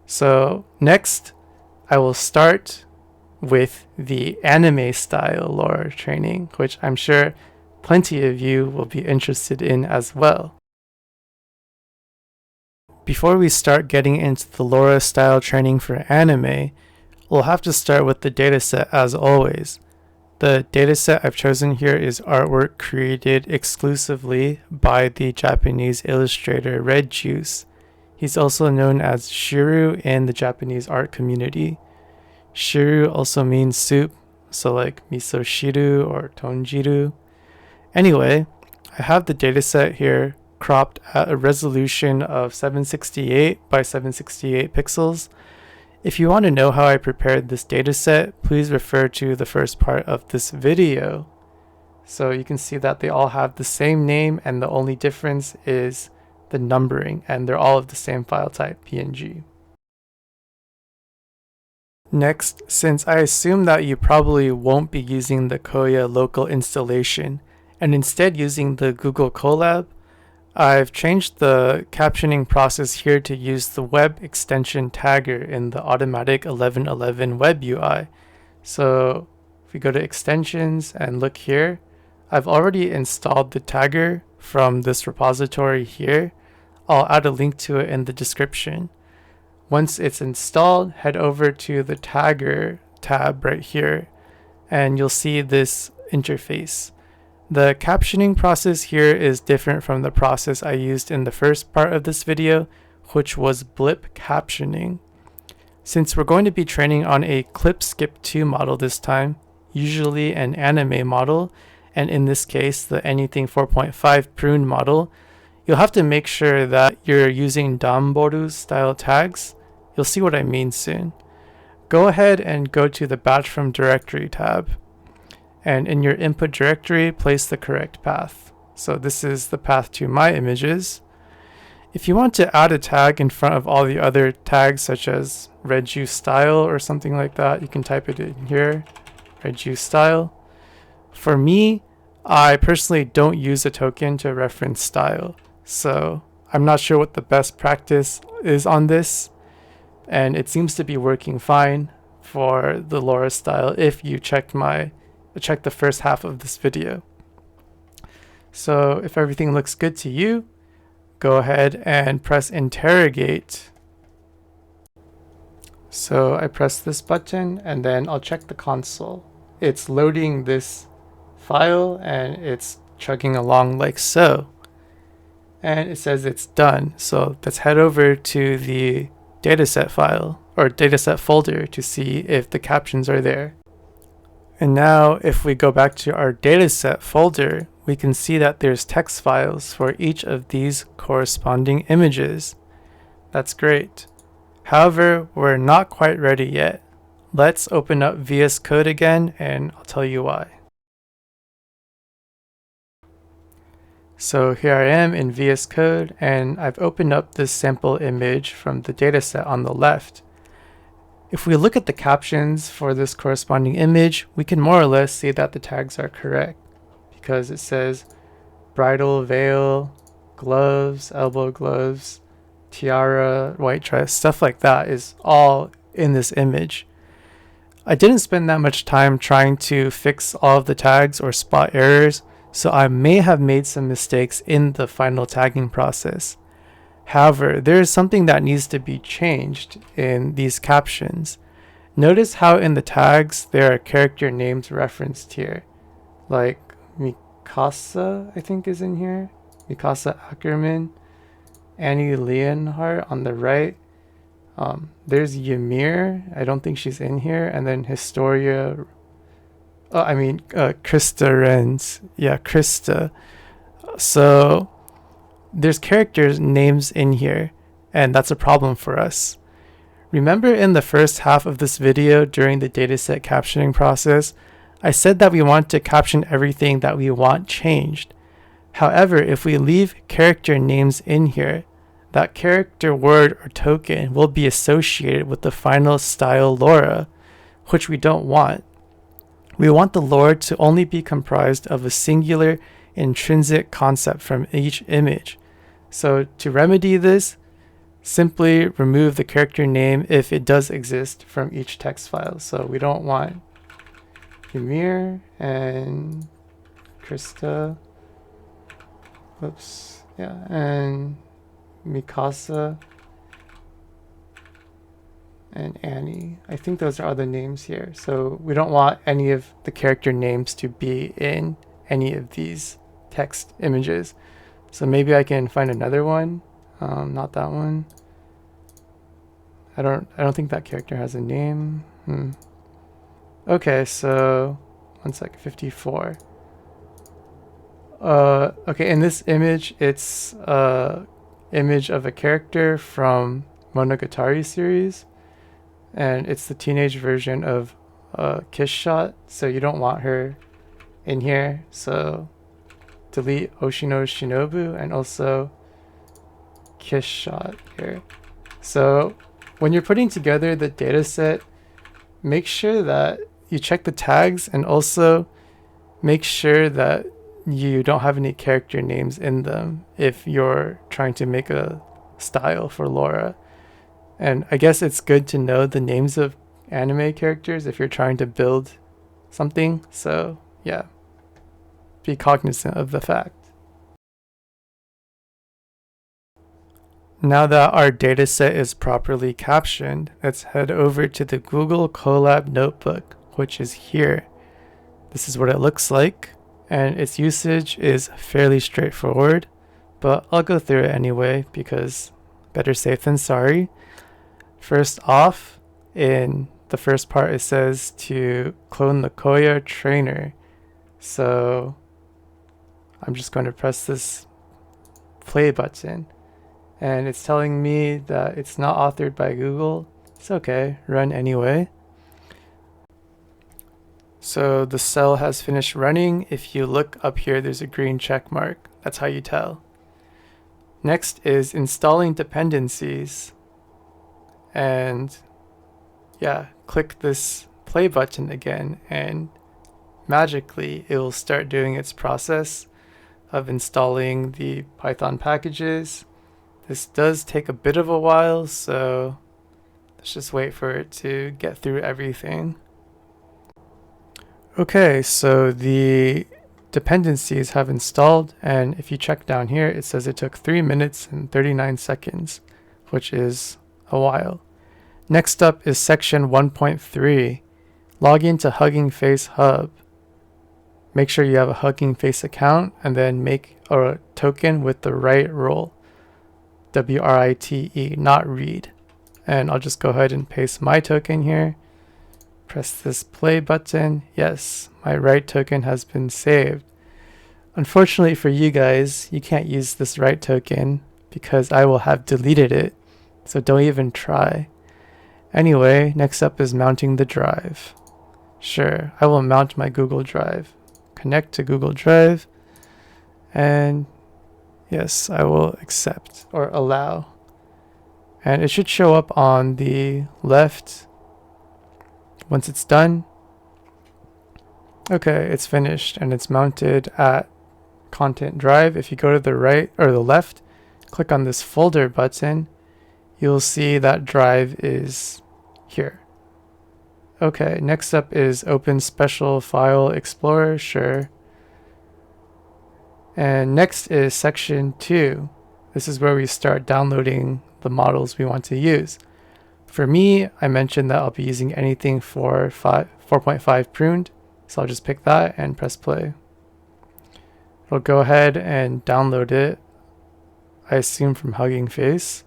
So next, I will start with the anime style LoRA training, which I'm sure plenty of you will be interested in as well. Before we start getting into the LoRA style training for anime, we'll have to start with the dataset as always. The dataset I've chosen here is artwork created exclusively by the Japanese illustrator redjuice. He's also known as shiru in the Japanese art community. Shiru also means soup, so like miso shiru or tonjiru. Anyway, I have the dataset here cropped at a resolution of 768 by 768 pixels. If you want to know how I prepared this dataset, please refer to the first part of this video. So you can see that they all have the same name, and the only difference is the numbering, and they're all of the same file type, PNG. Next, since I assume that you probably won't be using the Kohya local installation and instead using the Google Colab, I've changed the captioning process here to use the web extension tagger in the automatic 1111 web UI. So if we go to extensions and look here, I've already installed the tagger from this repository here. I'll add a link to it in the description. Once it's installed, head over to the tagger tab right here, and you'll see this interface. The captioning process here is different from the process I used in the first part of this video, which was BLIP captioning. Since we're going to be training on a clip skip 2 model this time, usually an anime model, and in this case the anything 4.5 prune model, you'll have to make sure that you're using Danbooru style tags. You'll see what I mean soon. Go ahead and go to the batch from directory tab. And in your input directory, place the correct path. So this is the path to my images. If you want to add a tag in front of all the other tags, such as redjuice style or something like that, you can type it in here, redjuice style. For me, I personally don't use a token to reference style, so I'm not sure what the best practice is on this, and it seems to be working fine for the LoRA style if you check the first half of this video. So if everything looks good to you, go ahead and press interrogate. So I press this button and then I'll check the console. It's loading this file and it's chugging along like so. And it says it's done. So let's head over to the dataset file or dataset folder to see if the captions are there. And now if we go back to our dataset folder, we can see that there's text files for each of these corresponding images. That's great. However, we're not quite ready yet. Let's open up VS Code again and I'll tell you why. So here I am in VS Code and I've opened up this sample image from the dataset on the left. If we look at the captions for this corresponding image, we can more or less see that the tags are correct because it says bridal veil, gloves, elbow gloves, tiara, white dress, stuff like that is all in this image. I didn't spend that much time trying to fix all of the tags or spot errors, so I may have made some mistakes in the final tagging process. However, there is something that needs to be changed in these captions. Notice how in the tags there are character names referenced here. Like Mikasa, I think is in here. Mikasa Ackerman. Annie Leonhardt on the right. There's Ymir. I don't think she's in here. And then Krista Renz. Yeah, Krista. So there's characters names in here, and that's a problem for us. Remember in the first half of this video during the dataset captioning process, I said that we want to caption everything that we want changed. However, if we leave character names in here, that character word or token will be associated with the final style LoRA, which we don't want. We want the LoRA to only be comprised of a singular intrinsic concept from each image. So to remedy this, simply remove the character name if it does exist from each text file. So we don't want Ymir and Krista, and Mikasa and Annie. I think those are other names here. So we don't want any of the character names to be in any of these text images. So maybe I can find another one. Not that one. I don't think that character has a name. Okay, so 54. Okay, in this image, it's image of a character from Monogatari series, and it's the teenage version of Kiss Shot, so you don't want her in here. So delete Oshino Shinobu and also Kiss Shot here. So when you're putting together the data set, make sure that you check the tags and also make sure that you don't have any character names in them if you're trying to make a style for LoRA. And I guess it's good to know the names of anime characters if you're trying to build something. So yeah, be cognizant of the fact. Now that our dataset is properly captioned, let's head over to the Google Colab Notebook, which is here. This is what it looks like, and its usage is fairly straightforward, but I'll go through it anyway because better safe than sorry. First off, in the first part it says to clone the kohya trainer. So I'm just going to press this play button. And it's telling me that it's not authored by Google. It's okay, run anyway. So the cell has finished running. If you look up here, there's a green check mark. That's how you tell. Next is installing dependencies. And yeah, click this play button again and magically it will start doing its process of installing the Python packages. This does take a bit of a while, so let's just wait for it to get through everything. Okay, so the dependencies have installed, and if you check down here, it says it took 3 minutes and 39 seconds, which is a while. Next up is section 1.3, log into Hugging Face Hub. Make sure you have a Hugging Face account, and then make a token with the right role. WRITE, not read. And I'll just go ahead and paste my token here. Press this play button. Yes, my write token has been saved. Unfortunately for you guys, you can't use this write token because I will have deleted it. So don't even try. Anyway, next up is mounting the drive. Sure, I will mount my Google Drive. Connect to Google Drive. And yes, I will accept or allow. And it should show up on the left once it's done. Okay, it's finished and it's mounted at Content Drive. If you go to the right or the left, click on this folder button, you'll see that drive is here. Okay, next up is Open Special File Explorer. Sure. And next is section 2. This is where we start downloading the models we want to use. For me, I mentioned that I'll be using anything for 4.5 pruned, so I'll just pick that and press play. It'll go ahead and download it, I assume from Hugging Face.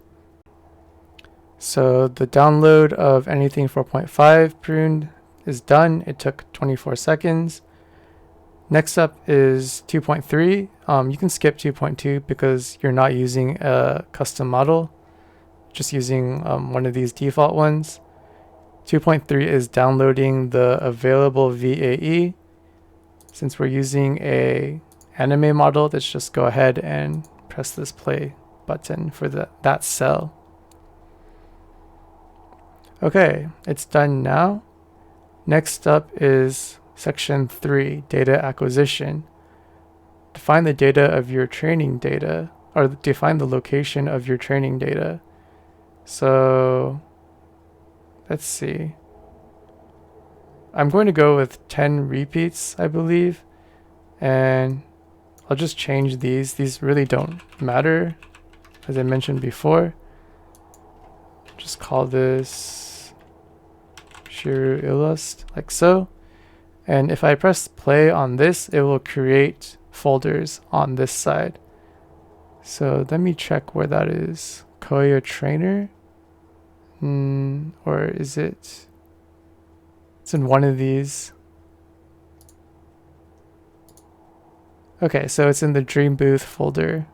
So the download of anything 4.5 pruned is done. It took 24 seconds. Next up is 2.3. You can skip 2.2 because you're not using a custom model, just using one of these default ones. 2.3 is downloading the available VAE. Since we're using a anime model, let's just go ahead and press this play button for that cell. Okay, it's done now. Next up is Section 3, data acquisition. Define the data of your training data, or define the location of your training data. So let's see. I'm going to go with 10 repeats, I believe. And I'll just change these. These really don't matter, as I mentioned before. Just call this shiru illust, like so. And if I press play on this, it will create folders on this side. So let me check where that is. Kohya trainer? Or is it? It's in one of these. Okay, so it's in the DreamBooth folder.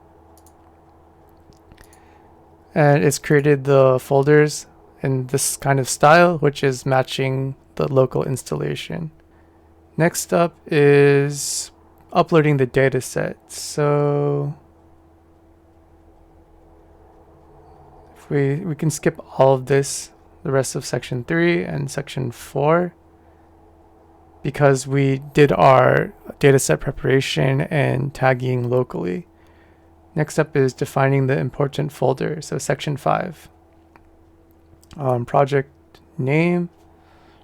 And it's created the folders in this kind of style, which is matching the local installation. Next up is uploading the dataset. So if we can skip all of this, the rest of section 3 and section 4, because we did our dataset preparation and tagging locally. Next up is defining the important folder. So section 5. Project name.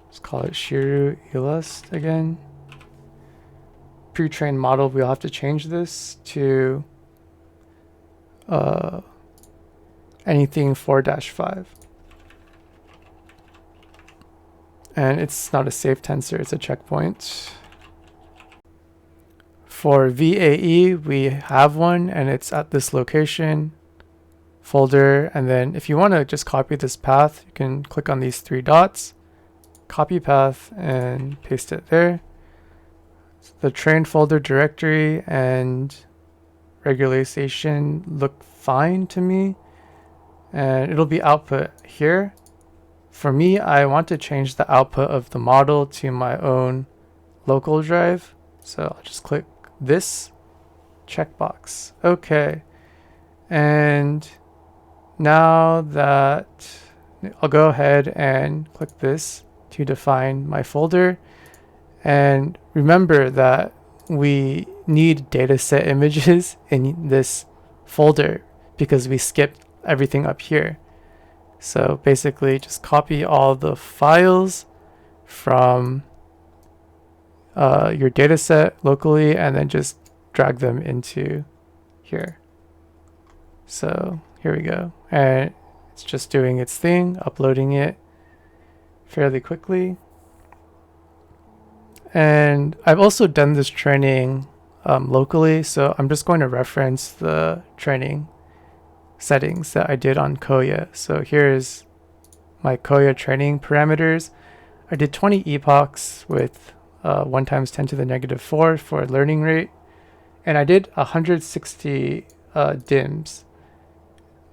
Let's call it shiru illust again. Pre-trained model, we'll have to change this to anything 4-5. And it's not a safe tensor, it's a checkpoint. For VAE, we have one, and it's at this location folder. And then if you want to just copy this path, you can click on these 3 dots, copy path, and paste it there. The train folder directory and regularization look fine to me, and it'll be output here. For me, I want to change the output of the model to my own local drive, so I'll just click this checkbox. Okay, and now that I'll go ahead and click this to define my folder. And remember that we need dataset images in this folder because we skipped everything up here. So basically just copy all the files from your dataset locally and then just drag them into here. So here we go. And it's just doing its thing, uploading it fairly quickly. And I've also done this training locally, so I'm just going to reference the training settings that I did on Kohya. So here's my Kohya training parameters. I did 20 epochs with 1 × 10⁻⁴ for learning rate, and I did 160 DIMMs.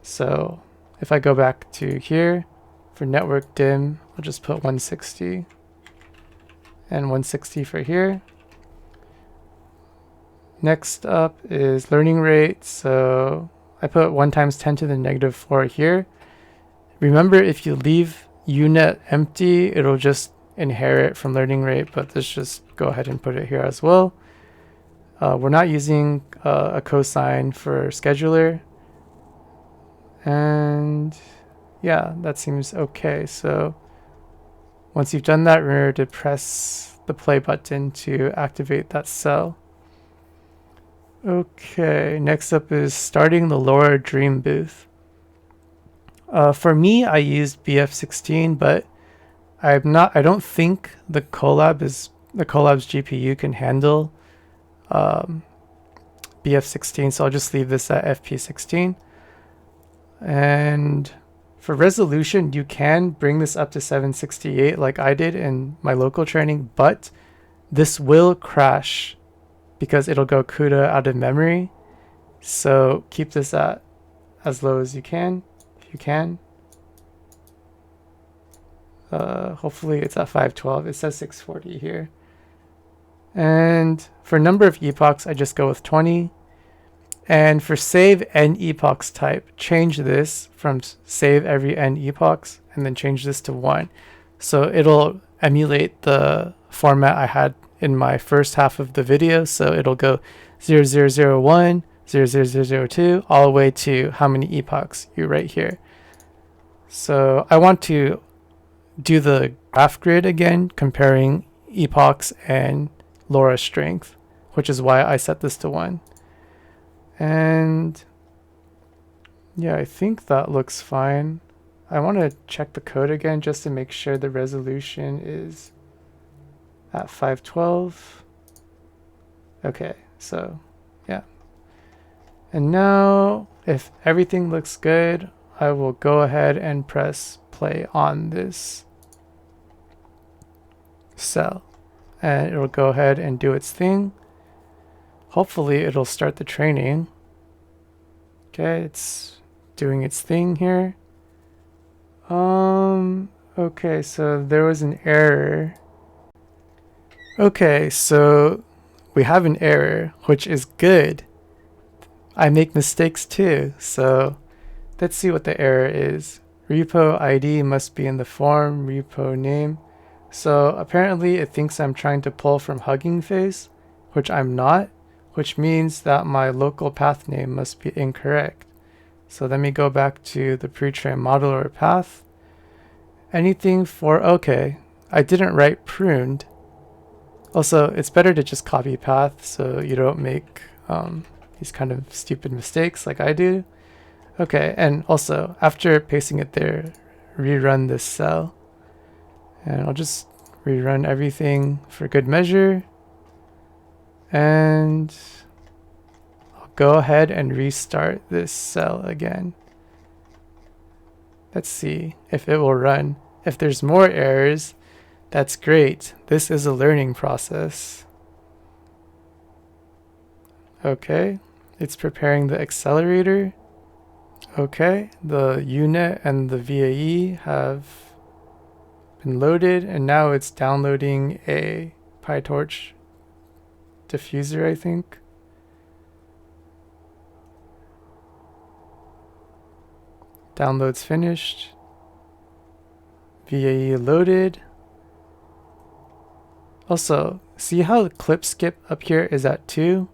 So if I go back to here for network DIMM, I'll just put 160. And 160 for here. Next up is learning rate. So I put 1 × 10⁻⁴ here. Remember, if you leave unet empty, it'll just inherit from learning rate, but let's just go ahead and put it here as well. We're not using a cosine for scheduler. And yeah, that seems okay. So once you've done that, remember to press the play button to activate that cell. Okay, next up is starting the LoRA DreamBooth. For me, I used BF16, but I don't think the Colab's GPU can handle BF16, so I'll just leave this at FP16. And for resolution, you can bring this up to 768 like I did in my local training, but this will crash because it'll go CUDA out of memory. So keep this at as low as you can, if you can. Hopefully it's at 512. It says 640 here. And for number of epochs, I just go with 20. And for save n epochs type, change this from save every n epochs and then change this to 1. So it'll emulate the format I had in my first half of the video. So it'll go 0001, 00002, all the way to how many epochs you write here. So I want to do the graph grid again, comparing epochs and LoRA strength, which is why I set this to 1. And yeah, I think that looks fine. I want to check the code again just to make sure the resolution is at 512. Okay, so yeah. And now if everything looks good, I will go ahead and press play on this cell, and it'll go ahead and do its thing. Hopefully it'll start the training. Okay, it's doing its thing here. Okay, so there was an error. Okay, so we have an error, which is good. I make mistakes too, so let's see what the error is. Repo ID must be in the form, repo name. So apparently it thinks I'm trying to pull from Hugging Face, which I'm not, which means that my local path name must be incorrect. So let me go back to the pre-trained model or path. Anything for, okay, I didn't write pruned. Also, it's better to just copy path so you don't make these kind of stupid mistakes like I do. Okay, and also after pasting it there, rerun this cell. And I'll just rerun everything for good measure. And I'll go ahead and restart this cell again. Let's see if it will run. If there's more errors, that's great. This is a learning process. Okay, it's preparing the accelerator. Okay, the unit and the VAE have been loaded, and now it's downloading a PyTorch diffuser, I think. Download's finished. VAE loaded. Also, see how the clip skip up here is at 2?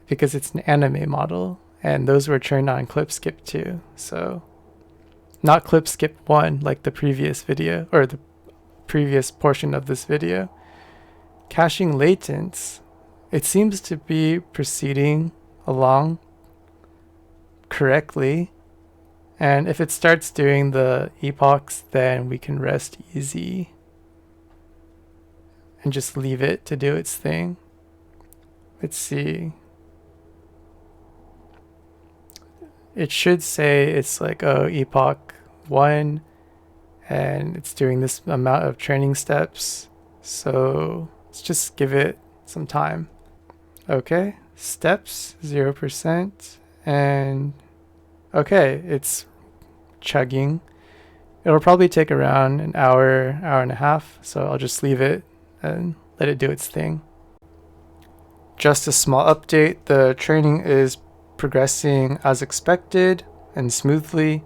Because it's an anime model, and those were turned on clip skip 2. So, not clip skip 1 like the previous video, or the previous portion of this video. Caching latents, it seems to be proceeding along correctly. And if it starts doing the epochs, then we can rest easy and just leave it to do its thing. Let's see. It should say it's like, oh, epoch 1, and it's doing this amount of training steps. So let's just give it some time. Okay, steps 0%, and okay, it's chugging. It'll probably take around an hour, hour and a half, so I'll just leave it and let it do its thing. Just a small update, the training is progressing as expected and smoothly.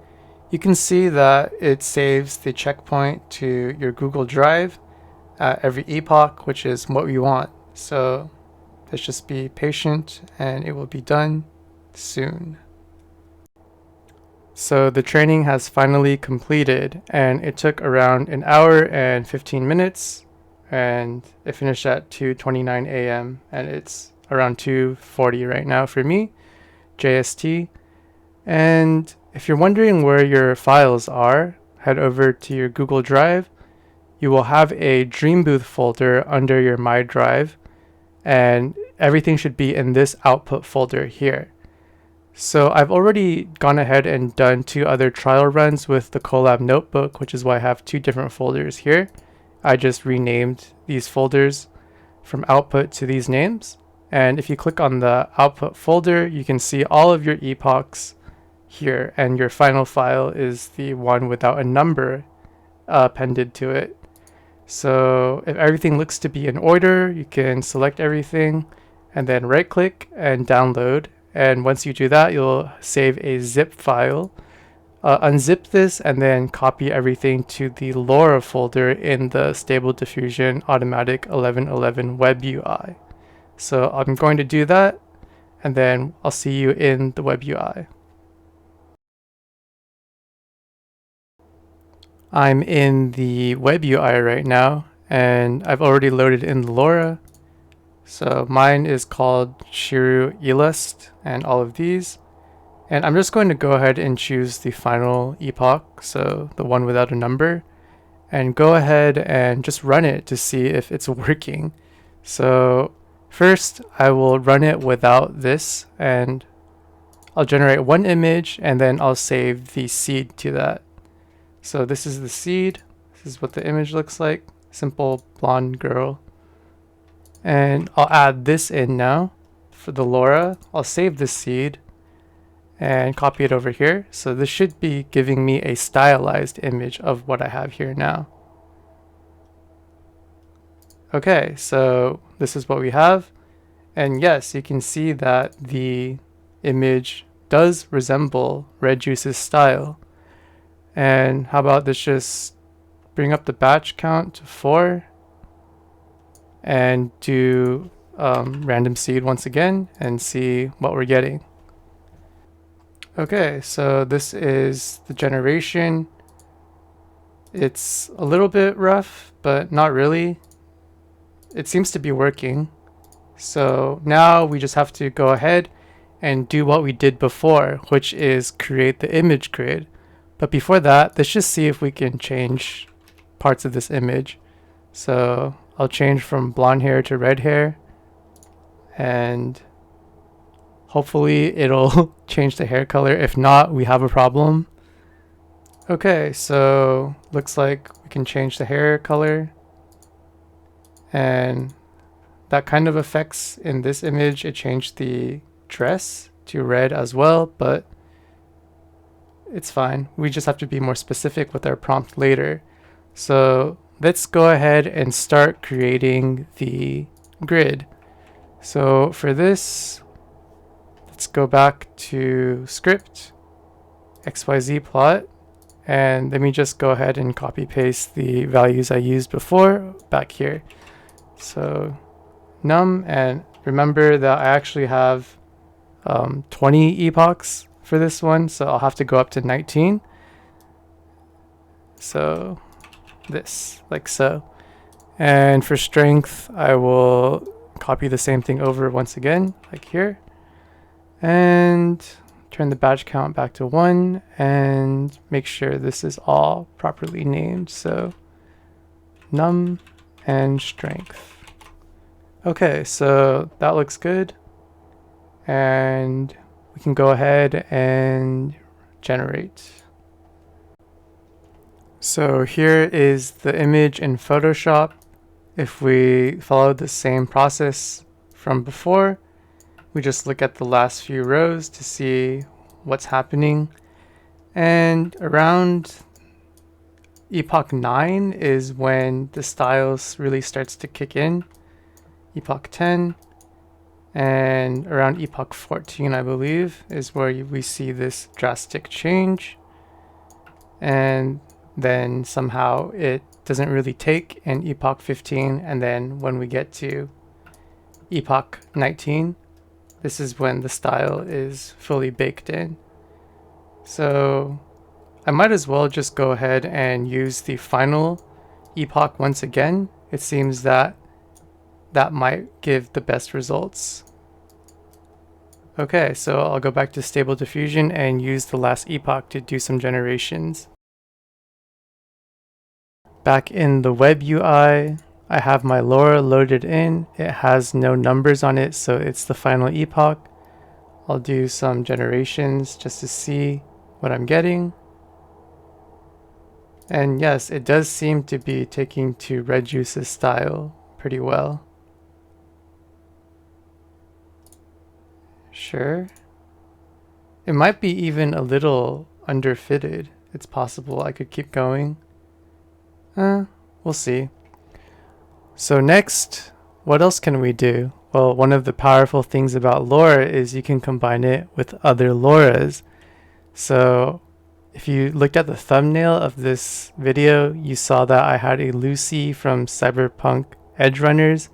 You can see that it saves the checkpoint to your Google Drive at every epoch, which is what we want. So let's just be patient and it will be done soon. So the training has finally completed, and it took around an hour and 15 minutes, and it finished at 2:29 a.m. and it's around 2:40 right now for me, JST. And if you're wondering where your files are, head over to your Google Drive. You will have a DreamBooth folder under your My Drive, and everything should be in this output folder here. So I've already gone ahead and done 2 other trial runs with the Colab Notebook, which is why I have 2 different folders here. I just renamed these folders from output to these names. And if you click on the output folder, you can see all of your epochs here, and your final file is the one without a number appended to it. So if everything looks to be in order, you can select everything and then right click and download. And once you do that, you'll save a zip file unzip this and then copy everything to the LoRA folder in the Stable Diffusion Automatic 1111 webui. So I'm going to do that, and then I'll see you in the webui. I'm in the webui right now, and I've already loaded in the LoRA. So mine is called shiru elist and all of these. And I'm just going to go ahead and choose the final epoch, so the one without a number, and go ahead and just run it to see if it's working. So first I will run it without this, and I'll generate one image, and then I'll save the seed to that. So this is the seed. This is what the image looks like. Simple blonde girl. And I'll add this in now for the LoRA. I'll save this seed and copy it over here. So this should be giving me a stylized image of what I have here now. Okay, so this is what we have. And yes, you can see that the image does resemble redjuice's style. And how about this, just bring up the batch count to 4 and do random seed once again and see what we're getting. Okay, so this is the generation. It's a little bit rough, but not really. It seems to be working. So now we just have to go ahead and do what we did before, which is create the image grid. But before that, let's just see if we can change parts of this image. So I'll change from blonde hair to red hair, and hopefully it'll change the hair color. If not, we have a problem. Okay, so looks like we can change the hair color, and that kind of affects in this image. It changed the dress to red as well, but it's fine. We just have to be more specific with our prompt later. So let's go ahead and start creating the grid. So for this, let's go back to script, XYZ plot, and let me just go ahead and copy paste the values I used before back here. So num, and remember that I actually have 20 epochs for this one, so I'll have to go up to 19. So this, like so. And for strength, I will copy the same thing over once again, like here. And turn the batch count back to 1 and make sure this is all properly named. So num and strength. Okay, so that looks good. And we can go ahead and generate. So here is the image in Photoshop. If we follow the same process from before, we just look at the last few rows to see what's happening. And around epoch 9 is when the styles really starts to kick in. Epoch 10. And around epoch 14, I believe, is where we see this drastic change. And then somehow it doesn't really take in epoch 15. And then when we get to epoch 19, this is when the style is fully baked in. So I might as well just go ahead and use the final epoch once again. It seems that that might give the best results. Okay, so I'll go back to Stable Diffusion and use the last epoch to do some generations. Back in the web UI, I have my LoRA loaded in. It has no numbers on it, so it's the final epoch. I'll do some generations just to see what I'm getting. And yes, it does seem to be taking to redjuice's style pretty well. Sure. It might be even a little underfitted. It's possible I could keep going. We'll see. So next, what else can we do? Well, one of the powerful things about LoRA is you can combine it with other LoRAs. So if you looked at the thumbnail of this video, you saw that I had a Lucy from Cyberpunk Edge Runners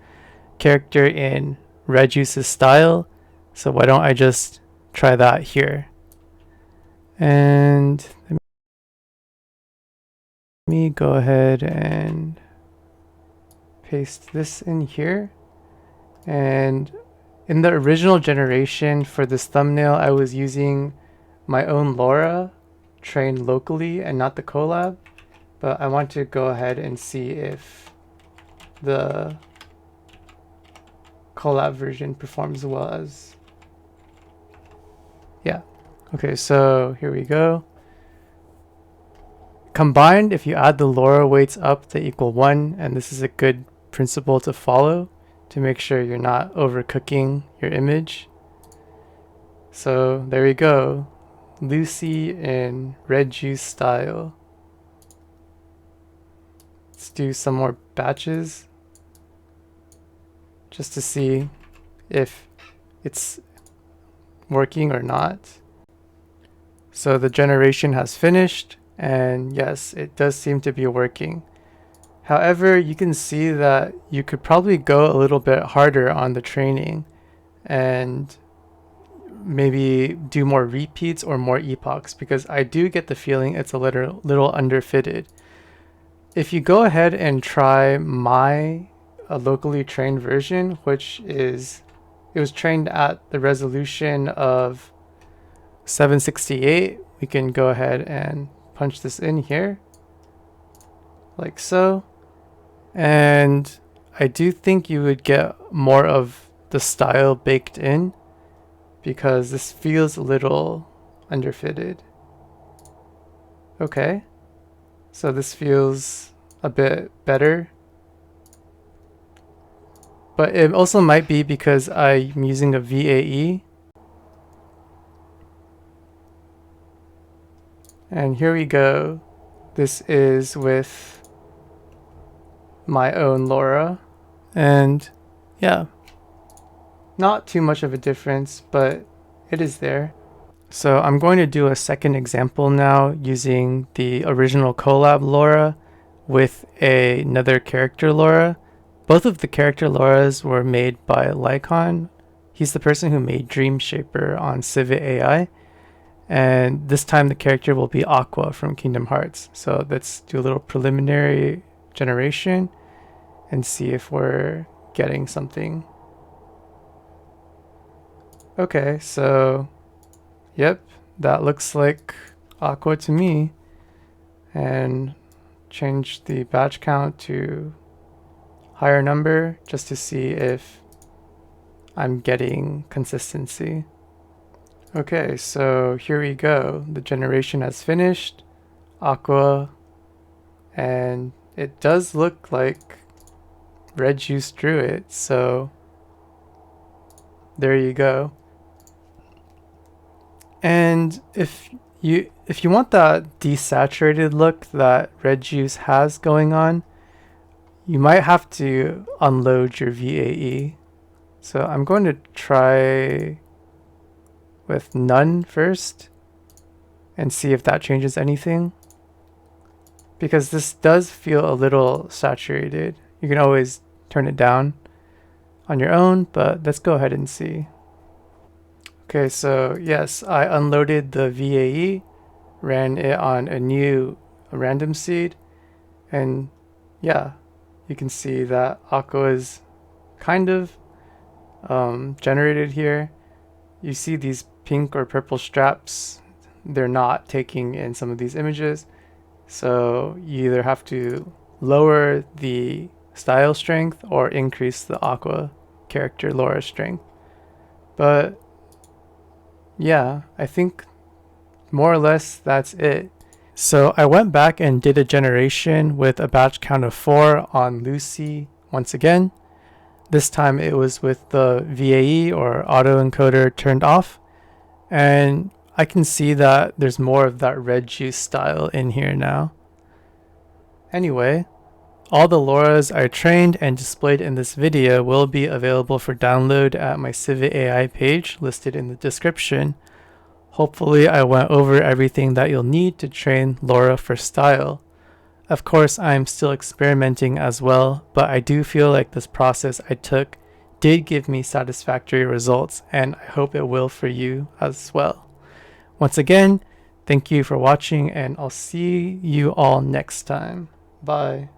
character in redjuice's style. So why don't I just try that here? And let me go ahead and paste this in here. And in the original generation for this thumbnail, I was using my own LoRA trained locally and not the Colab, but I want to go ahead and see if the Colab version performs well as, yeah. Okay, so here we go. Combined, if you add the LoRA weights up, they equal 1, and this is a good principle to follow to make sure you're not overcooking your image. So there we go. Lucy in redjuice style. Let's do some more batches just to see if it's working or not. So the generation has finished, and yes, it does seem to be working. However, you can see that you could probably go a little bit harder on the training and maybe do more repeats or more epochs, because I do get the feeling it's a little underfitted. If you go ahead and try my locally trained version, which is, it was trained at the resolution of 768, we can go ahead and punch this in here like so, and I do think you would get more of the style baked in, because this feels a little underfitted. Okay, so this feels a bit better, but it also might be because I'm using a VAE. And here we go. This is with my own LoRA, and yeah, not too much of a difference, but it is there. So I'm going to do a second example now using the original Colab LoRA with another character LoRA. Both of the character LoRAs were made by Lycon. He's the person who made Dream Shaper on Civet AI. And this time the character will be Aqua from Kingdom Hearts. So let's do a little preliminary generation and see if we're getting something. Okay, so yep, that looks like Aqua to me. And change the batch count to higher number just to see if I'm getting consistency. Okay, so here we go. The generation has finished. Aqua, and it does look like redjuice drew it, so there you go. And if you want that desaturated look that redjuice has going on, you might have to unload your VAE. So I'm going to try with none first and see if that changes anything, because this does feel a little saturated. You can always turn it down on your own, but let's go ahead and see. Okay, so yes, I unloaded the VAE, ran it on a new random seed, and yeah, you can see that Aqua is kind of generated here. You see these pink or purple straps, they're not taking in some of these images, so you either have to lower the style strength or increase the Aqua character LoRA strength. But yeah, I think more or less that's it. So I went back and did a generation with a batch count of 4 on Lucy once again. This time it was with the VAE or autoencoder turned off, and I can see that there's more of that redjuice style in here now. Anyway, all the LoRAs I trained and displayed in this video will be available for download at my Civet AI page listed in the description. Hopefully I went over everything that you'll need to train LoRA for style. Of course, I'm still experimenting as well, but I do feel like this process I took did give me satisfactory results, and I hope it will for you as well. Once again, thank you for watching, and I'll see you all next time. Bye.